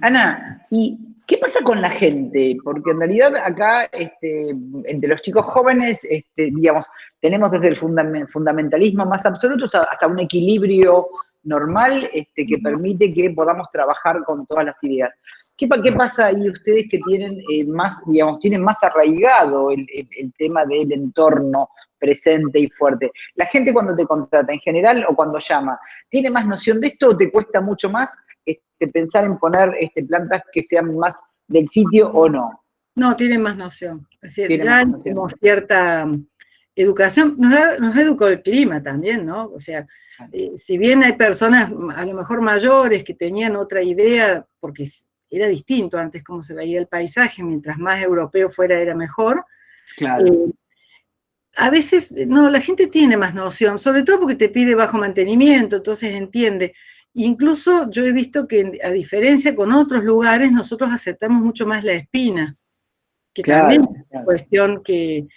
Speaker 1: Ana, ¿y qué pasa con la gente? Porque en realidad acá, entre los chicos jóvenes, digamos, tenemos desde el fundamentalismo más absoluto hasta un equilibrio normal que permite que podamos trabajar con todas las ideas. ¿Qué pasa ahí ustedes que tienen tienen más arraigado el tema del entorno presente y fuerte? La gente cuando te contrata en general o cuando llama, ¿tiene más noción de esto o te cuesta mucho más pensar en poner plantas que sean más del sitio o no?
Speaker 2: No, tienen más noción. Es decir, ya hay como cierta educación, nos educó el clima también, ¿no? O sea, si bien hay personas a lo mejor mayores que tenían otra idea, porque era distinto antes cómo se veía el paisaje, mientras más europeo fuera era mejor.
Speaker 1: Claro.
Speaker 2: A veces, no, la gente tiene más noción, sobre todo porque te pide bajo mantenimiento, entonces entiende. Incluso yo he visto que, a diferencia con otros lugares, nosotros aceptamos mucho más la espina, que también es una cuestión que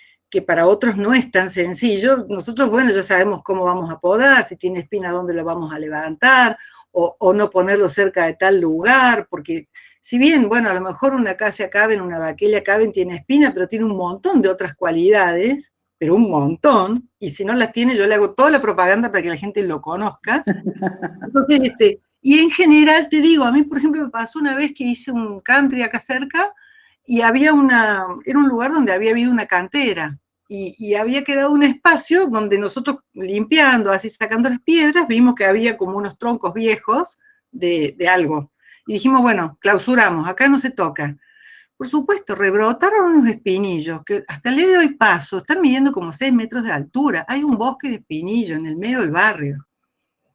Speaker 2: para otros no es tan sencillo. Nosotros, bueno, ya sabemos cómo vamos a podar, si tiene espina, dónde lo vamos a levantar, o no ponerlo cerca de tal lugar, porque si bien, bueno, a lo mejor una acacia caben, una vaquelia caben, tiene espina, pero tiene un montón de otras cualidades, pero un montón, y si no las tiene, yo le hago toda la propaganda para que la gente lo conozca. Entonces, y en general, te digo, a mí, por ejemplo, me pasó una vez que hice un country acá cerca, y era un lugar donde había habido una cantera, y había quedado un espacio donde nosotros limpiando, así sacando las piedras, vimos que había como unos troncos viejos de algo. Y dijimos, bueno, clausuramos, acá no se toca. Por supuesto, rebrotaron unos espinillos, que hasta el día de hoy paso, están midiendo como 6 metros de altura. Hay un bosque de espinillos en el medio del barrio.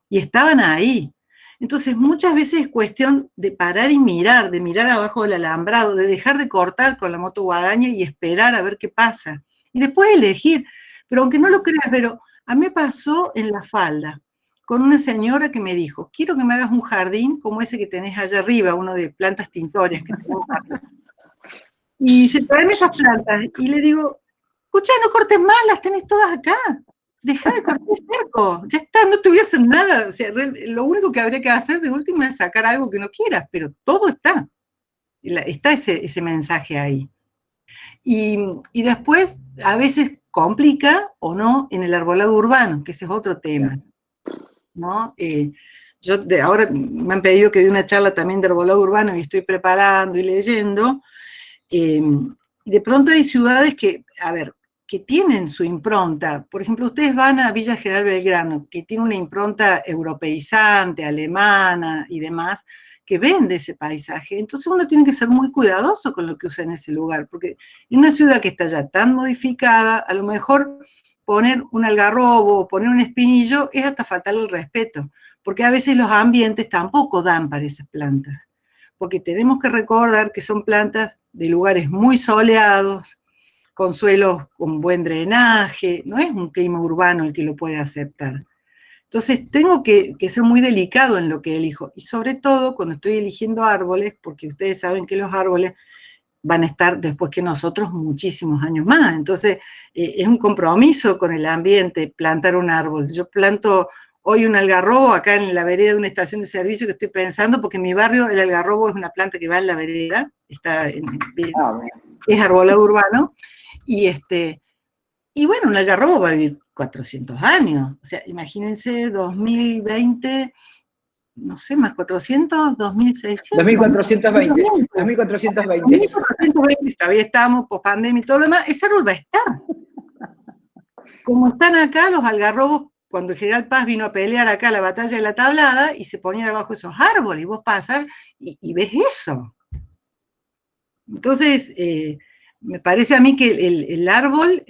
Speaker 2: Y estaban ahí. Entonces, muchas veces es cuestión de parar y mirar, de mirar abajo del alambrado, de dejar de cortar con la moto guadaña y esperar a ver qué pasa. Y después elegir. Pero aunque no lo creas, pero a mí me pasó en La Falda, con una señora que me dijo, quiero que me hagas un jardín como ese que tenés allá arriba, uno de plantas tintorias que tenemos acá. Y se traen esas plantas, y le digo, escucha, no cortes más, las tenés todas acá. Dejá de cortar el cerco, ya está, no te voy a hacer nada. O sea, lo único que habría que hacer de última es sacar algo que no quieras, pero todo está. Está ese mensaje ahí. Y después, a veces complica o no en el arbolado urbano, que ese es otro tema, ¿no? Ahora me han pedido que dé una charla también de arbolado urbano y estoy preparando y leyendo. Y de pronto hay ciudades que, que tienen su impronta. Por ejemplo, ustedes van a Villa General Belgrano, que tiene una impronta europeizante, alemana y demás, que vende ese paisaje. Entonces uno tiene que ser muy cuidadoso con lo que usa en ese lugar, porque en una ciudad que está ya tan modificada, a lo mejor poner un algarrobo o poner un espinillo es hasta faltarle el respeto, porque a veces los ambientes tampoco dan para esas plantas. porque tenemos que recordar que son plantas de lugares muy soleados, con suelos con buen drenaje, no es un clima urbano el que lo puede aceptar. Entonces tengo que ser muy delicado en lo que elijo, y sobre todo cuando estoy eligiendo árboles, porque ustedes saben que los árboles van a estar después que nosotros muchísimos años más, entonces es un compromiso con el ambiente plantar un árbol. Yo planto hoy un algarrobo acá en la vereda de una estación de servicio que estoy pensando, porque en mi barrio el algarrobo es una planta que va en la vereda, es arbolado urbano, y bueno, un algarrobo va a vivir 400 años, o sea, imagínense 2020, no sé, más 400, 2600.
Speaker 1: 2420, 2420.
Speaker 2: 2420, todavía estamos, post pandemia y todo lo demás, ese árbol va a estar. Como están acá los algarrobos, cuando el general Paz vino a pelear acá la batalla de la Tablada, y se ponía debajo de esos árboles, y vos pasas y ves eso. Entonces, me parece a mí que el árbol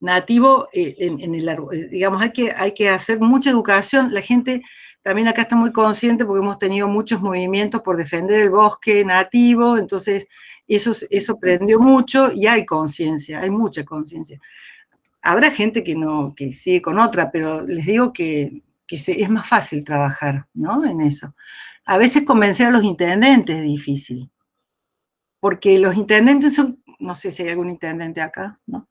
Speaker 2: nativo, en el árbol, digamos, hay que hacer mucha educación. La gente también acá está muy consciente porque hemos tenido muchos movimientos por defender el bosque nativo, entonces eso prendió mucho y hay conciencia, hay mucha conciencia. Habrá gente que sigue con otra, pero les digo que es más fácil trabajar, ¿no? En eso. A veces convencer a los intendentes es difícil, porque los intendentes son, no sé si hay algún intendente acá, ¿no?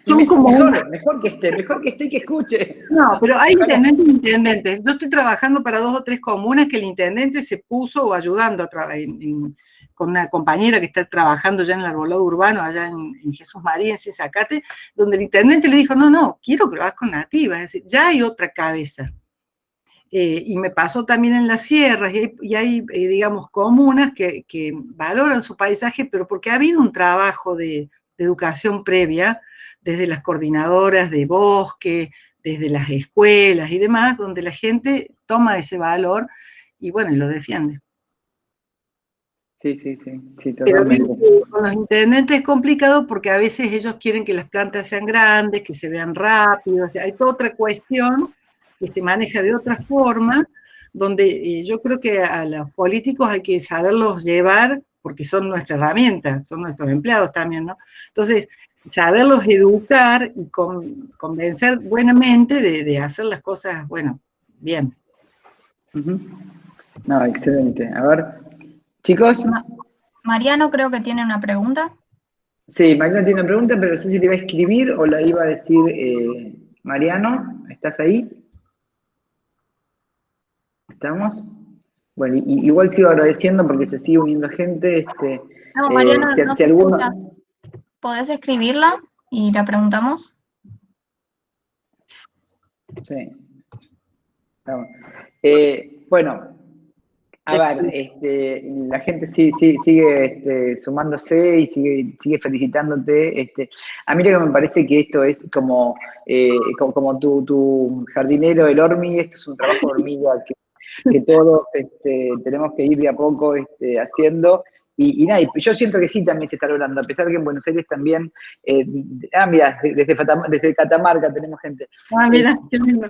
Speaker 1: Son como mejor que esté y que escuche.
Speaker 2: No, pero hay intendentes e intendentes. Yo estoy trabajando para 2 o 3 comunas que el intendente se puso o ayudando con una compañera que está trabajando ya en el arbolado urbano, allá en Jesús María, en Zacate, donde el intendente le dijo, no, quiero que lo hagas con nativas, es decir, ya hay otra cabeza. Y me pasó también en las sierras, y hay digamos, comunas que valoran su paisaje, pero porque ha habido un trabajo de educación previa, desde las coordinadoras de bosque, desde las escuelas y demás, donde la gente toma ese valor y bueno, y lo defiende.
Speaker 1: Sí, totalmente.
Speaker 2: Pero con los intendentes es complicado porque a veces ellos quieren que las plantas sean grandes, que se vean rápido, hay toda otra cuestión que se maneja de otra forma, donde yo creo que a los políticos hay que saberlos llevar, porque son nuestra herramienta, son nuestros empleados también, ¿no? Entonces, saberlos educar y convencer buenamente de hacer las cosas, bueno, bien.
Speaker 1: No, excelente. A ver, chicos.
Speaker 4: Mariano creo que tiene una pregunta.
Speaker 1: Sí, Mariano tiene una pregunta, pero no sé si le iba a escribir o la iba a decir Mariano. ¿Estás ahí? ¿Estamos? Bueno, igual sigo agradeciendo porque se sigue uniendo gente.
Speaker 4: No, Mariano,
Speaker 1: si alguno...
Speaker 4: ¿Podés escribirla y la preguntamos?
Speaker 1: Sí. Bueno, a ver, la gente sigue sumándose y sigue felicitándote. A mí lo que me parece que esto es como tu jardinero, el Ormi, esto es un trabajo de hormiga que todos tenemos que ir de a poco haciendo. Y nada, yo siento que sí también se está logrando, a pesar de que en Buenos Aires también, mira, desde Catamarca tenemos gente.
Speaker 2: Mira, qué lindo.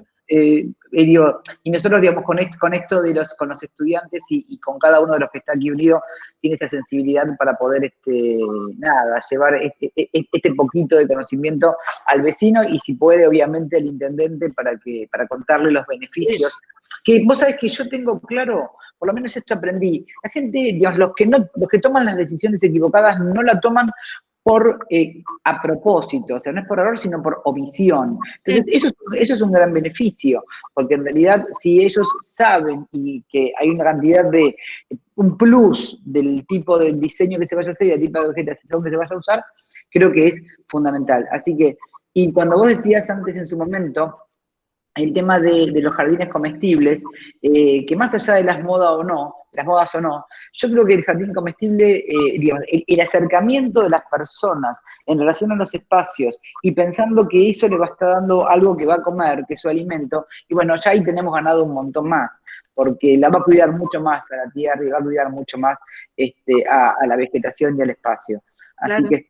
Speaker 1: Y nosotros, digamos, con esto con los estudiantes y con cada uno de los que está aquí unido, tiene esta sensibilidad para poder, llevar este poquito de conocimiento al vecino y si puede, obviamente, al intendente para contarle los beneficios. Que vos sabés que yo tengo claro, por lo menos esto aprendí, la gente, digamos, los que toman las decisiones equivocadas no la toman a propósito, o sea, no es por error, sino por omisión. Entonces, eso es un gran beneficio, porque en realidad, si ellos saben y que hay una cantidad un plus del tipo de diseño que se vaya a hacer y del tipo de vegetación que se vaya a usar, creo que es fundamental. Así que, y cuando vos decías antes en su momento, el tema de los jardines comestibles, que más allá de las modas o no, yo creo que el jardín comestible, digamos, el acercamiento de las personas en relación a los espacios y pensando que eso le va a estar dando algo que va a comer, que es su alimento, y bueno, ya ahí tenemos ganado un montón más, porque la va a cuidar mucho más a la tierra y va a cuidar mucho más a la vegetación y al espacio. Así
Speaker 2: Claro.
Speaker 1: que,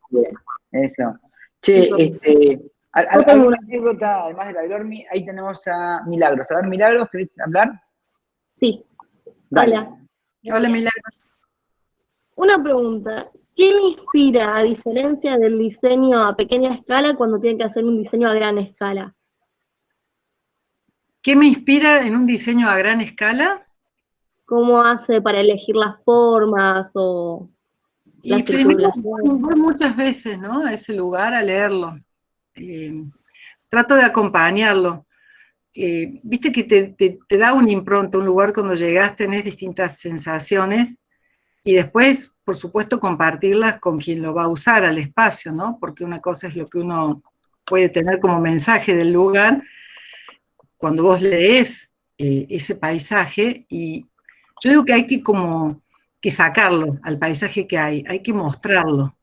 Speaker 1: eso. Che, ¿alguna anécdota, además de la del Ormi? Ahí tenemos a Milagros. A ver, Milagros, ¿querés hablar?
Speaker 7: Sí.
Speaker 1: Dale.
Speaker 7: Hola.
Speaker 2: Hola, Milagros.
Speaker 7: Una pregunta. ¿Qué me inspira a diferencia del diseño a pequeña escala cuando tiene que hacer un diseño a gran escala?
Speaker 2: ¿Qué me inspira en un diseño a gran escala?
Speaker 7: ¿Cómo hace para elegir las formas o la
Speaker 2: Y primero
Speaker 7: circulación?
Speaker 2: voy muchas veces, ¿no?, a ese lugar a leerlo. Trato de acompañarlo. Viste que te da una impronta, un lugar cuando llegás tenés distintas sensaciones y después, por supuesto, compartirlas con quien lo va a usar al espacio, ¿no? Porque una cosa es lo que uno puede tener como mensaje del lugar cuando vos lees ese paisaje, y yo digo que hay que como que sacarlo al paisaje que hay que mostrarlo.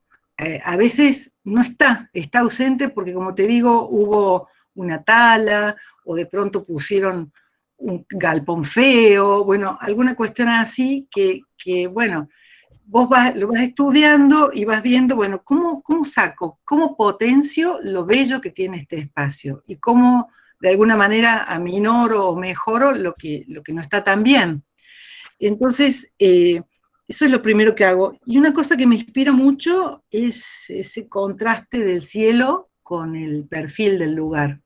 Speaker 2: A veces no está ausente porque, como te digo, hubo una tala, o de pronto pusieron un galpón feo, bueno, alguna cuestión así que bueno, vos lo vas estudiando y vas viendo, bueno, ¿cómo saco, cómo potencio lo bello que tiene este espacio? Y cómo, de alguna manera, aminoro o mejoro lo que no está tan bien. Entonces, eso es lo primero que hago. Y una cosa que me inspira mucho es ese contraste del cielo con el perfil del lugar.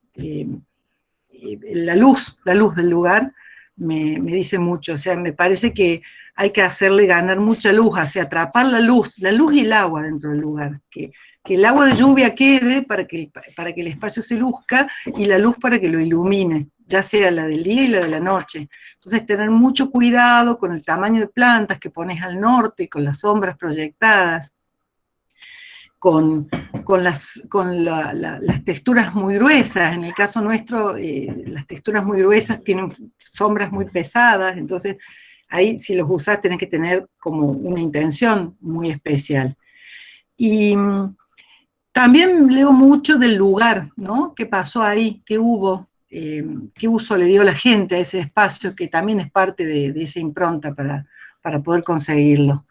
Speaker 2: La luz del lugar me dice mucho, o sea, me parece que hay que hacerle ganar mucha luz, o sea, atrapar la luz y el agua dentro del lugar, que el agua de lluvia quede para que el espacio se luzca, y la luz para que lo ilumine, ya sea la del día y la de la noche. Entonces, tener mucho cuidado con el tamaño de plantas que pones al norte, con las sombras proyectadas, con las texturas muy gruesas. En el caso nuestro, las texturas muy gruesas tienen sombras muy pesadas, entonces ahí, si los usás, tenés que tener como una intención muy especial. Y también leo mucho del lugar, ¿no? ¿Qué pasó ahí? ¿Qué hubo? ¿Qué uso le dio la gente a ese espacio? Que también es parte de esa impronta para poder conseguirlo.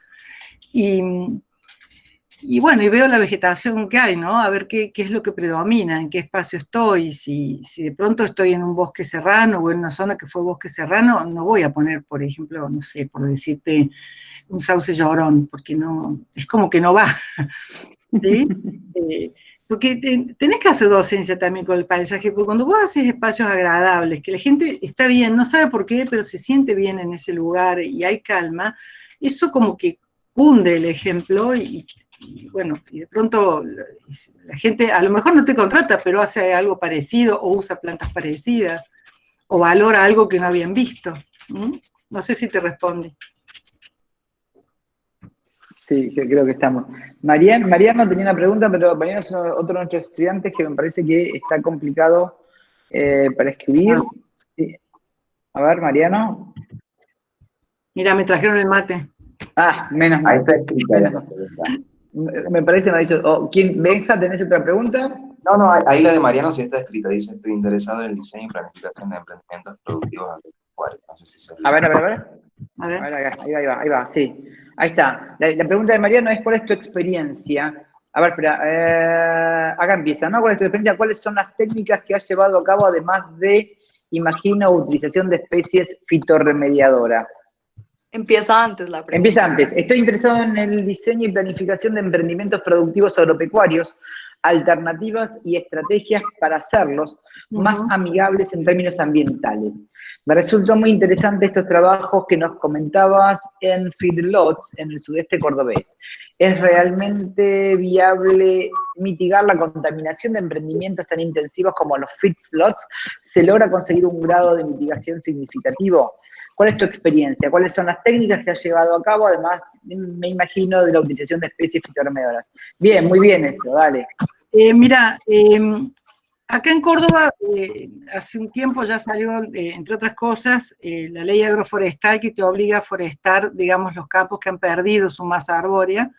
Speaker 2: Y bueno, y veo la vegetación que hay, ¿no? A ver qué es lo que predomina, en qué espacio estoy. Si de pronto estoy en un bosque serrano o en una zona que fue bosque serrano, no voy a poner, por ejemplo, no sé, por decirte, un sauce llorón, porque no, es como que no va, ¿sí? Porque tenés que hacer docencia también con el paisaje, porque cuando vos haces espacios agradables, que la gente está bien, no sabe por qué, pero se siente bien en ese lugar y hay calma, eso como que cunde el ejemplo, y bueno, y de pronto la gente a lo mejor no te contrata, pero hace algo parecido, o usa plantas parecidas, o valora algo que no habían visto. No sé si te responde.
Speaker 1: Sí, creo que estamos. Mariano tenía una pregunta, pero Mariano es otro de nuestros estudiantes que me parece que está complicado para escribir. Sí. A ver, Mariano.
Speaker 2: Mira, me trajeron el mate.
Speaker 1: Menos mal.
Speaker 3: Ahí está escrita la pregunta.
Speaker 1: Me parece, me ha dicho, Benja, ¿tenés otra pregunta?
Speaker 3: No, ahí la de Mariano sí está escrita, dice: estoy interesado en el diseño y planificación de emprendimientos productivos agropecuarios. No sé si se...
Speaker 1: A ver.
Speaker 2: A ver.
Speaker 1: Ahí va, sí. Ahí está. La pregunta de Mariano es: ¿cuál es tu experiencia? A ver, espera, acá empieza, ¿no? ¿Cuál es tu experiencia? ¿Cuáles son las técnicas que has llevado a cabo, además de, imagino, utilización de especies fitorremediadoras?
Speaker 5: Empieza antes la pregunta.
Speaker 1: Empieza antes. Estoy interesado en el diseño y planificación de emprendimientos productivos agropecuarios, alternativas y estrategias para hacerlos más amigables en términos ambientales. Me resultó muy interesante estos trabajos que nos comentabas en feedlots en el sudeste cordobés. ¿Es realmente viable mitigar la contaminación de emprendimientos tan intensivos como los feedlots? ¿Se logra conseguir un grado de mitigación significativo? ¿Cuál es tu experiencia? ¿Cuáles son las técnicas que has llevado a cabo? Además, me imagino, de la utilización de especies fitorremediadoras. Bien, muy bien eso, dale.
Speaker 2: Mira, acá en Córdoba, hace un tiempo ya salió, entre otras cosas, la ley agroforestal, que te obliga a forestar, digamos, los campos que han perdido su masa arbórea.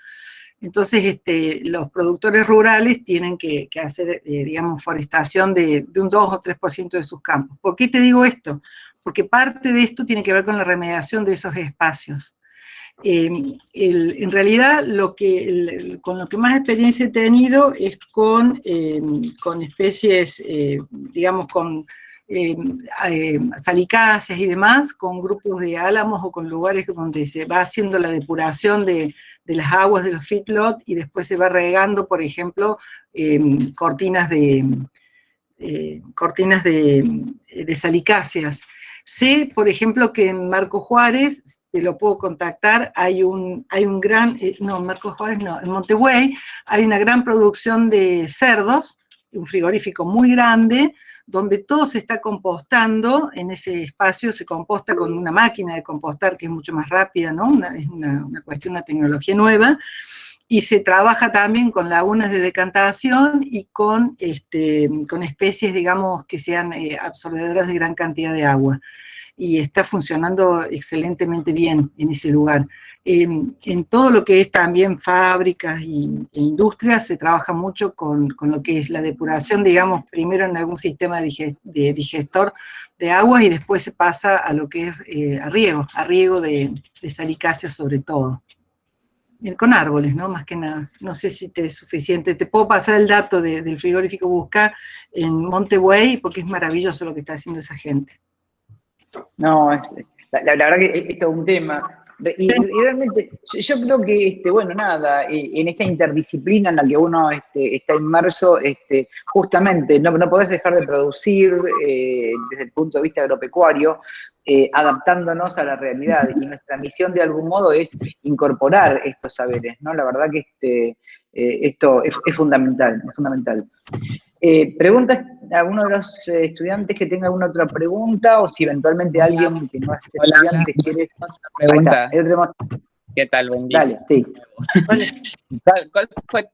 Speaker 2: Entonces, los productores rurales tienen que hacer, digamos, forestación de un 2 o 3% de sus campos. ¿Por qué te digo esto? Porque parte de esto tiene que ver con la remediación de esos espacios. En realidad, con lo que más experiencia he tenido es con especies, digamos, con salicáceas y demás, con grupos de álamos o con lugares donde se va haciendo la depuración de las aguas de los feedlot y después se va regando, por ejemplo, cortinas de salicáceas. Sé, por ejemplo, que en Marco Juárez, te lo puedo contactar, hay un gran, no, Marco Juárez no, en Montevideo hay una gran producción de cerdos, un frigorífico muy grande, donde todo se está compostando, en ese espacio se composta con una máquina de compostar que es mucho más rápida, ¿no? Es una cuestión, una tecnología nueva, y se trabaja también con lagunas de decantación y con especies, digamos, que sean absorbedoras de gran cantidad de agua. Y está funcionando excelentemente bien en ese lugar. En todo lo que es también fábricas e industrias se trabaja mucho con lo que es la depuración, digamos, primero en algún sistema de digestor de aguas y después se pasa a lo que es a riego de salicáceas sobre todo. Con árboles, ¿no? Más que nada. No sé si te es suficiente. Te puedo pasar el dato del frigorífico Busca en Montevideo, porque es maravilloso lo que está haciendo esa gente.
Speaker 1: No, la verdad que esto es un tema. Y realmente, yo creo que, bueno, nada, en esta interdisciplina en la que uno está inmerso, justamente no podés dejar de producir desde el punto de vista agropecuario, adaptándonos a la realidad. Y nuestra misión de algún modo es incorporar estos saberes, ¿no? La verdad que esto es fundamental, es fundamental. ¿Preguntas a alguno de los estudiantes que tenga alguna otra pregunta o si eventualmente alguien que no es estudiante quiere...
Speaker 6: Pregunta.
Speaker 1: Ahí está,
Speaker 6: ¿Qué tal? Buen día.
Speaker 1: Dale, sí.
Speaker 6: ¿Cuál fue,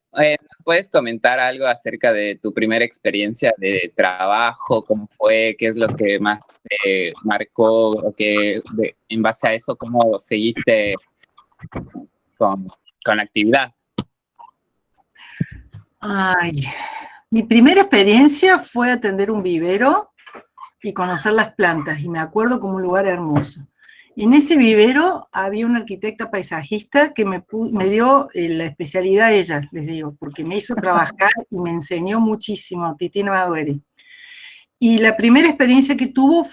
Speaker 6: ¿puedes comentar algo acerca de tu primera experiencia de trabajo? ¿Cómo fue? ¿Qué es lo que más te marcó? O que en base a eso, ¿cómo seguiste con la actividad?
Speaker 2: Ay, mi primera experiencia fue atender un vivero y conocer las plantas, y me acuerdo como un lugar hermoso. En ese vivero había una arquitecta paisajista que me dio la especialidad de ella, les digo, porque me hizo trabajar y me enseñó muchísimo, Titina Madueri. Y la primera experiencia que tuve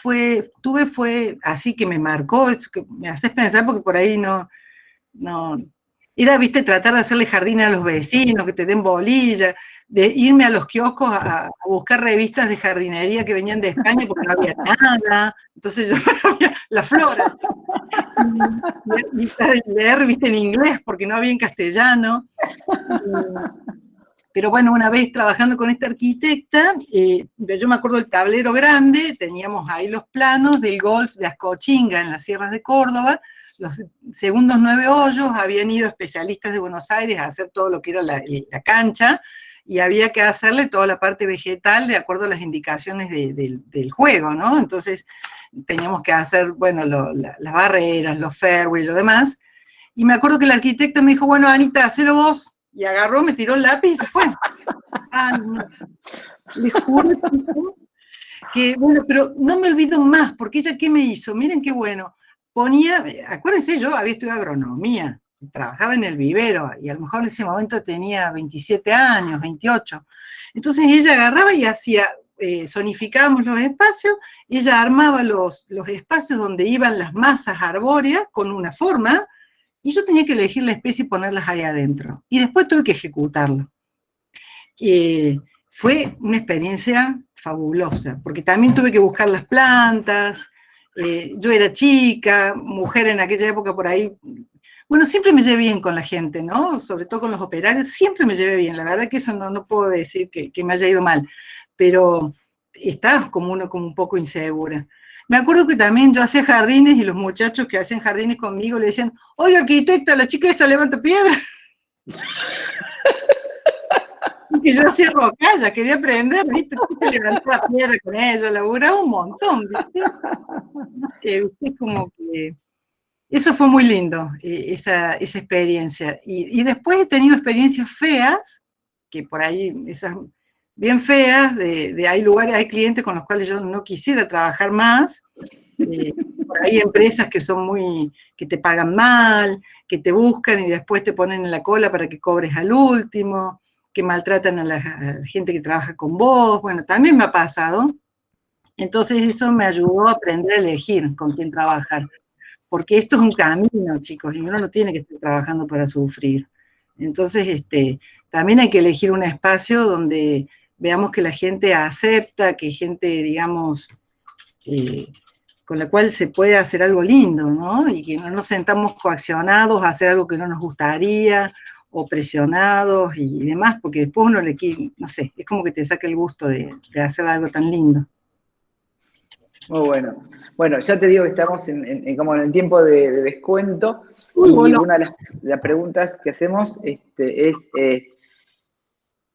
Speaker 2: fue así que me marcó, es que me haces pensar porque por ahí no era, viste, tratar de hacerle jardines a los vecinos, que te den bolilla, de irme a los kioscos a buscar revistas de jardinería que venían de España porque no había nada, entonces yo la flora, y leer, viste, en inglés porque no había en castellano. Pero bueno, una vez trabajando con esta arquitecta, yo me acuerdo del tablero grande, teníamos ahí los planos del golf de Ascochinga en las sierras de Córdoba, los segundos 9 hoyos, habían ido especialistas de Buenos Aires a hacer todo lo que era la cancha, y había que hacerle toda la parte vegetal de acuerdo a las indicaciones del juego, ¿no? Entonces teníamos que hacer, bueno, las barreras, los fairway y lo demás, y me acuerdo que la arquitecta me dijo, bueno, Anita, hacelo vos, y agarró, me tiró el lápiz y se fue. Ay, no. Les juro que, bueno, pero no me olvido más, porque ella, ¿qué me hizo? Miren qué bueno. Acuérdense, yo había estudiado agronomía, trabajaba en el vivero, y a lo mejor en ese momento tenía 27 años, 28. Entonces ella agarraba y hacía, zonificábamos los espacios, ella armaba los espacios donde iban las masas arbóreas con una forma, y yo tenía que elegir la especie y ponerlas ahí adentro. Y después tuve que ejecutarlo. Fue una experiencia fabulosa, porque también tuve que buscar las plantas, yo era chica, mujer en aquella época por ahí, bueno, siempre me llevé bien con la gente, ¿no? Sobre todo con los operarios, siempre me llevé bien, la verdad que eso no puedo decir que me haya ido mal, pero estaba como un poco insegura. Me acuerdo que también yo hacía jardines y los muchachos que hacían jardines conmigo le decían, oye, arquitecta, la chica esa levanta piedra. Que yo hacía rocalla, quería aprender, ¿viste? Se levantaba piedra con ella, laburaba un montón, ¿viste? No sé, ¿viste? Como que eso fue muy lindo, esa experiencia. Y después he tenido experiencias feas, que por ahí, esas bien feas, hay lugares, hay clientes con los cuales yo no quisiera trabajar más, por ahí empresas que son que te pagan mal, que te buscan y después te ponen en la cola para que cobres al último, que maltratan a la gente que trabaja con vos, bueno, también me ha pasado, Entonces eso me ayudó a aprender a elegir con quién trabajar, porque esto es un camino, chicos, y uno no tiene que estar trabajando para sufrir. Entonces, también hay que elegir un espacio donde veamos que la gente acepta, que gente, digamos, con la cual se puede hacer algo lindo, ¿no? Y que no nos sentamos coaccionados a hacer algo que no nos gustaría, o presionados y demás, porque después uno le quiere, no sé, es como que te saca el gusto de hacer algo tan lindo.
Speaker 1: Muy bueno. Bueno, ya te digo que estamos como en el tiempo de descuento, y
Speaker 2: Bueno.
Speaker 1: una de las preguntas que hacemos es,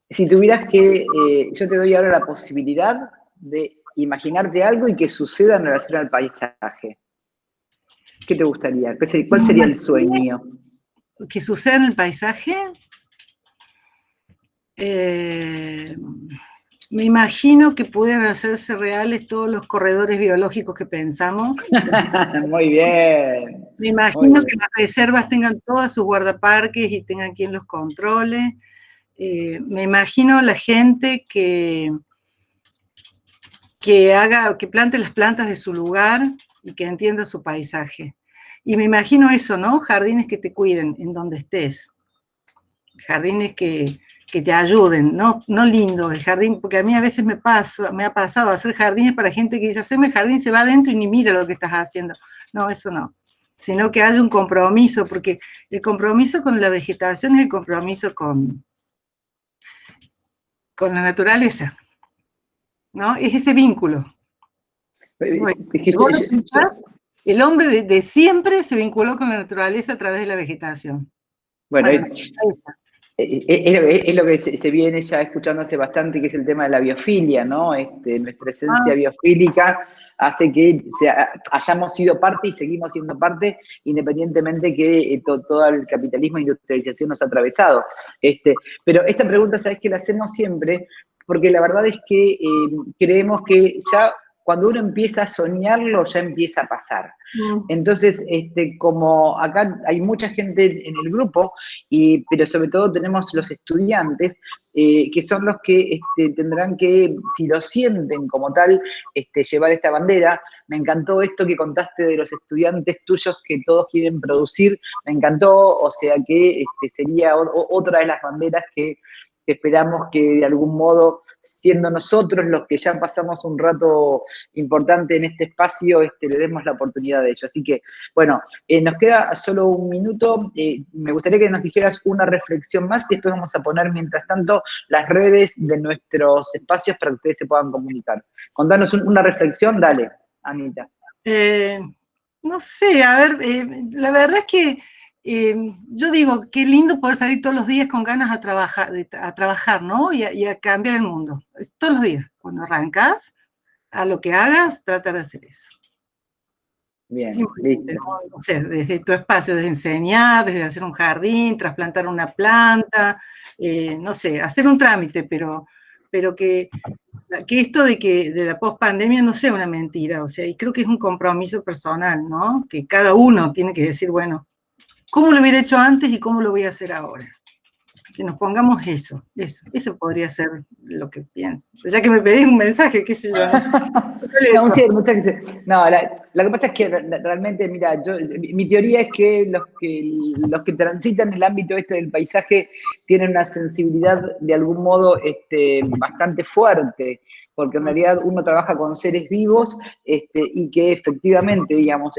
Speaker 1: si tuvieras que, yo te doy ahora la posibilidad de imaginarte algo y que suceda en relación al paisaje. ¿Qué te gustaría? ¿Cuál sería el sueño?
Speaker 2: ¿Que suceda en el paisaje? Me imagino que pueden hacerse reales todos los corredores biológicos que pensamos.
Speaker 1: Muy bien.
Speaker 2: Me imagino que las reservas tengan todos sus guardaparques y tengan quien los controle. Me imagino la gente que plante las plantas de su lugar y que entienda su paisaje. Y me imagino eso, ¿no? Jardines que te cuiden en donde estés. Jardines que te ayuden, ¿no? No lindo el jardín, porque a mí a veces me ha pasado hacer jardines para gente que dice, haceme el jardín, se va adentro y ni mira lo que estás haciendo. No, eso no. Sino que haya un compromiso, porque el compromiso con la vegetación es el compromiso con la naturaleza, ¿no? Es ese vínculo. El hombre de siempre se vinculó con la naturaleza a través de la vegetación.
Speaker 1: Bueno, es lo que se viene ya escuchando hace bastante, que es el tema de la biofilia, ¿no? Nuestra esencia biofílica hace que hayamos sido parte y seguimos siendo parte, independientemente que todo el capitalismo e industrialización nos ha atravesado. Pero esta pregunta, ¿sabes que la hacemos siempre? Porque la verdad es que creemos que ya cuando uno empieza a soñarlo, ya empieza a pasar. Entonces, como acá hay mucha gente en el grupo, pero sobre todo tenemos los estudiantes, que son los que tendrán que, si lo sienten como tal, llevar esta bandera. Me encantó esto que contaste de los estudiantes tuyos que todos quieren producir, me encantó, o sea que sería otra de las banderas que esperamos que de algún modo, siendo nosotros los que ya pasamos un rato importante en este espacio, le demos la oportunidad de ello. Así que, bueno, nos queda solo un minuto. Me gustaría que nos dijeras una reflexión más y después vamos a poner, mientras tanto, las redes de nuestros espacios para que ustedes se puedan comunicar. Contanos una reflexión, dale, Anita.
Speaker 2: No sé, a ver, la verdad es que yo digo, qué lindo poder salir todos los días con ganas a trabajar, ¿no? Y a cambiar el mundo. Todos los días. Cuando arrancas, a lo que hagas, trata de hacer eso.
Speaker 1: Bien,
Speaker 2: listo. O sea, desde tu espacio, desde enseñar, desde hacer un jardín, trasplantar una planta, no sé, hacer un trámite, pero que esto de la pospandemia no sea una mentira, o sea, y creo que es un compromiso personal, ¿no? Que cada uno tiene que decir, bueno, ¿cómo lo hubiera hecho antes y cómo lo voy a hacer ahora? Que nos pongamos eso podría ser lo que pienso. Ya que me pedís un mensaje, qué sé yo.
Speaker 1: No, lo que pasa es que realmente, mira, mi teoría es que los que transitan el ámbito del paisaje tienen una sensibilidad de algún modo bastante fuerte, porque en realidad uno trabaja con seres vivos y que efectivamente, digamos,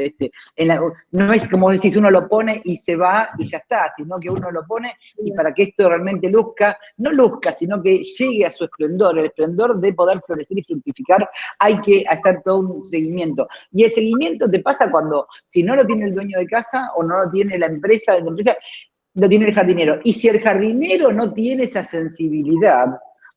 Speaker 1: no es como decís, uno lo pone y se va y ya está, sino que uno lo pone y para que esto realmente no luzca, sino que llegue a su esplendor, el esplendor de poder florecer y fructificar, hay que hacer todo un seguimiento. Y el seguimiento te pasa cuando, si no lo tiene el dueño de casa o no lo tiene la empresa, lo tiene el jardinero. Y si el jardinero no tiene esa sensibilidad,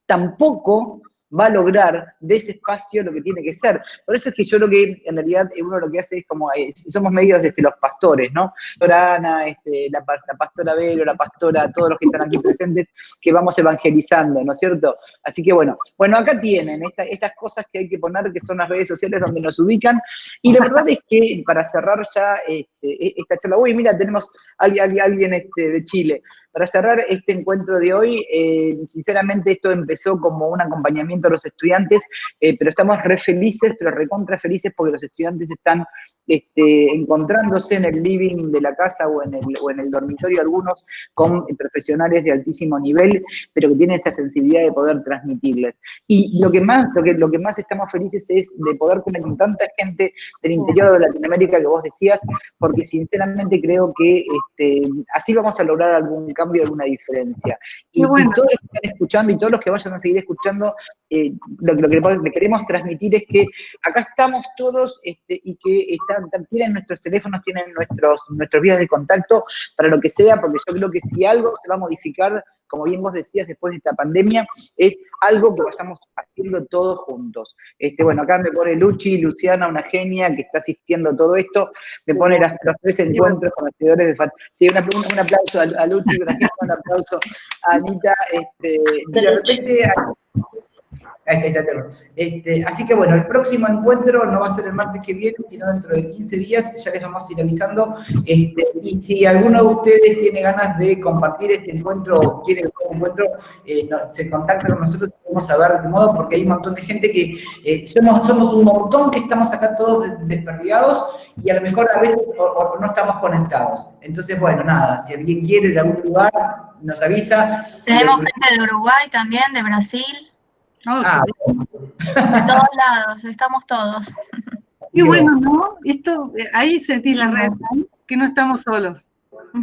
Speaker 1: tampoco va a lograr de ese espacio lo que tiene que ser. Por eso es que yo en realidad uno lo que hace es como, somos medios los pastores, ¿no? La Ana, la pastora Vero, la pastora, todos los que están aquí presentes, que vamos evangelizando, ¿no es cierto? Así que bueno, acá tienen estas cosas que hay que poner, que son las redes sociales donde nos ubican, y la verdad es que para cerrar ya esta charla, uy, mira, tenemos alguien de Chile. Para cerrar este encuentro de hoy, sinceramente esto empezó como un acompañamiento 100% de los estudiantes, pero estamos re felices, pero recontra felices porque los estudiantes están encontrándose en el living de la casa o en el dormitorio, algunos con profesionales de altísimo nivel, pero que tienen esta sensibilidad de poder transmitirles. Y lo que más estamos felices es de poder tener con tanta gente del interior de Latinoamérica que vos decías, porque sinceramente creo que así vamos a lograr algún cambio, alguna diferencia. Y todos los que están escuchando y todos los que vayan a seguir escuchando, lo que queremos transmitir es que acá estamos todos y que tienen nuestros teléfonos, tienen nuestros vías de contacto para lo que sea, porque yo creo que si algo se va a modificar, como bien vos decías, después de esta pandemia, es algo que vayamos haciendo todos juntos. Bueno, acá me pone Luciana, una genia que está asistiendo a todo esto, me pone los 3 encuentros conocedores de sí, un aplauso a Luchi, un aplauso a Anita, y de repente... Así que bueno, el próximo encuentro no va a ser el martes que viene, sino dentro de 15 días, ya les vamos a ir avisando. Y si alguno de ustedes tiene ganas de compartir este encuentro o quiere ver un encuentro, se contacta con nosotros, vamos a ver de qué modo, porque hay un montón de gente que somos un montón que estamos acá todos desperdigados y a lo mejor a veces o no estamos conectados. Entonces, bueno, nada, si alguien quiere de algún lugar, nos avisa.
Speaker 8: Tenemos gente de Uruguay también, de Brasil. De todos lados, estamos todos.
Speaker 2: Y bueno, ¿no? Esto, ahí sentí la red, ¿no? Que no estamos solos.
Speaker 1: No,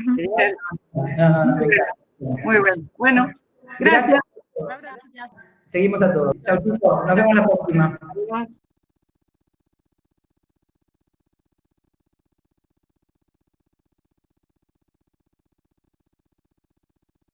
Speaker 2: muy bueno. Bueno, gracias.
Speaker 1: Seguimos a todos. Chau, chicos. Nos vemos la próxima.
Speaker 2: Adiós.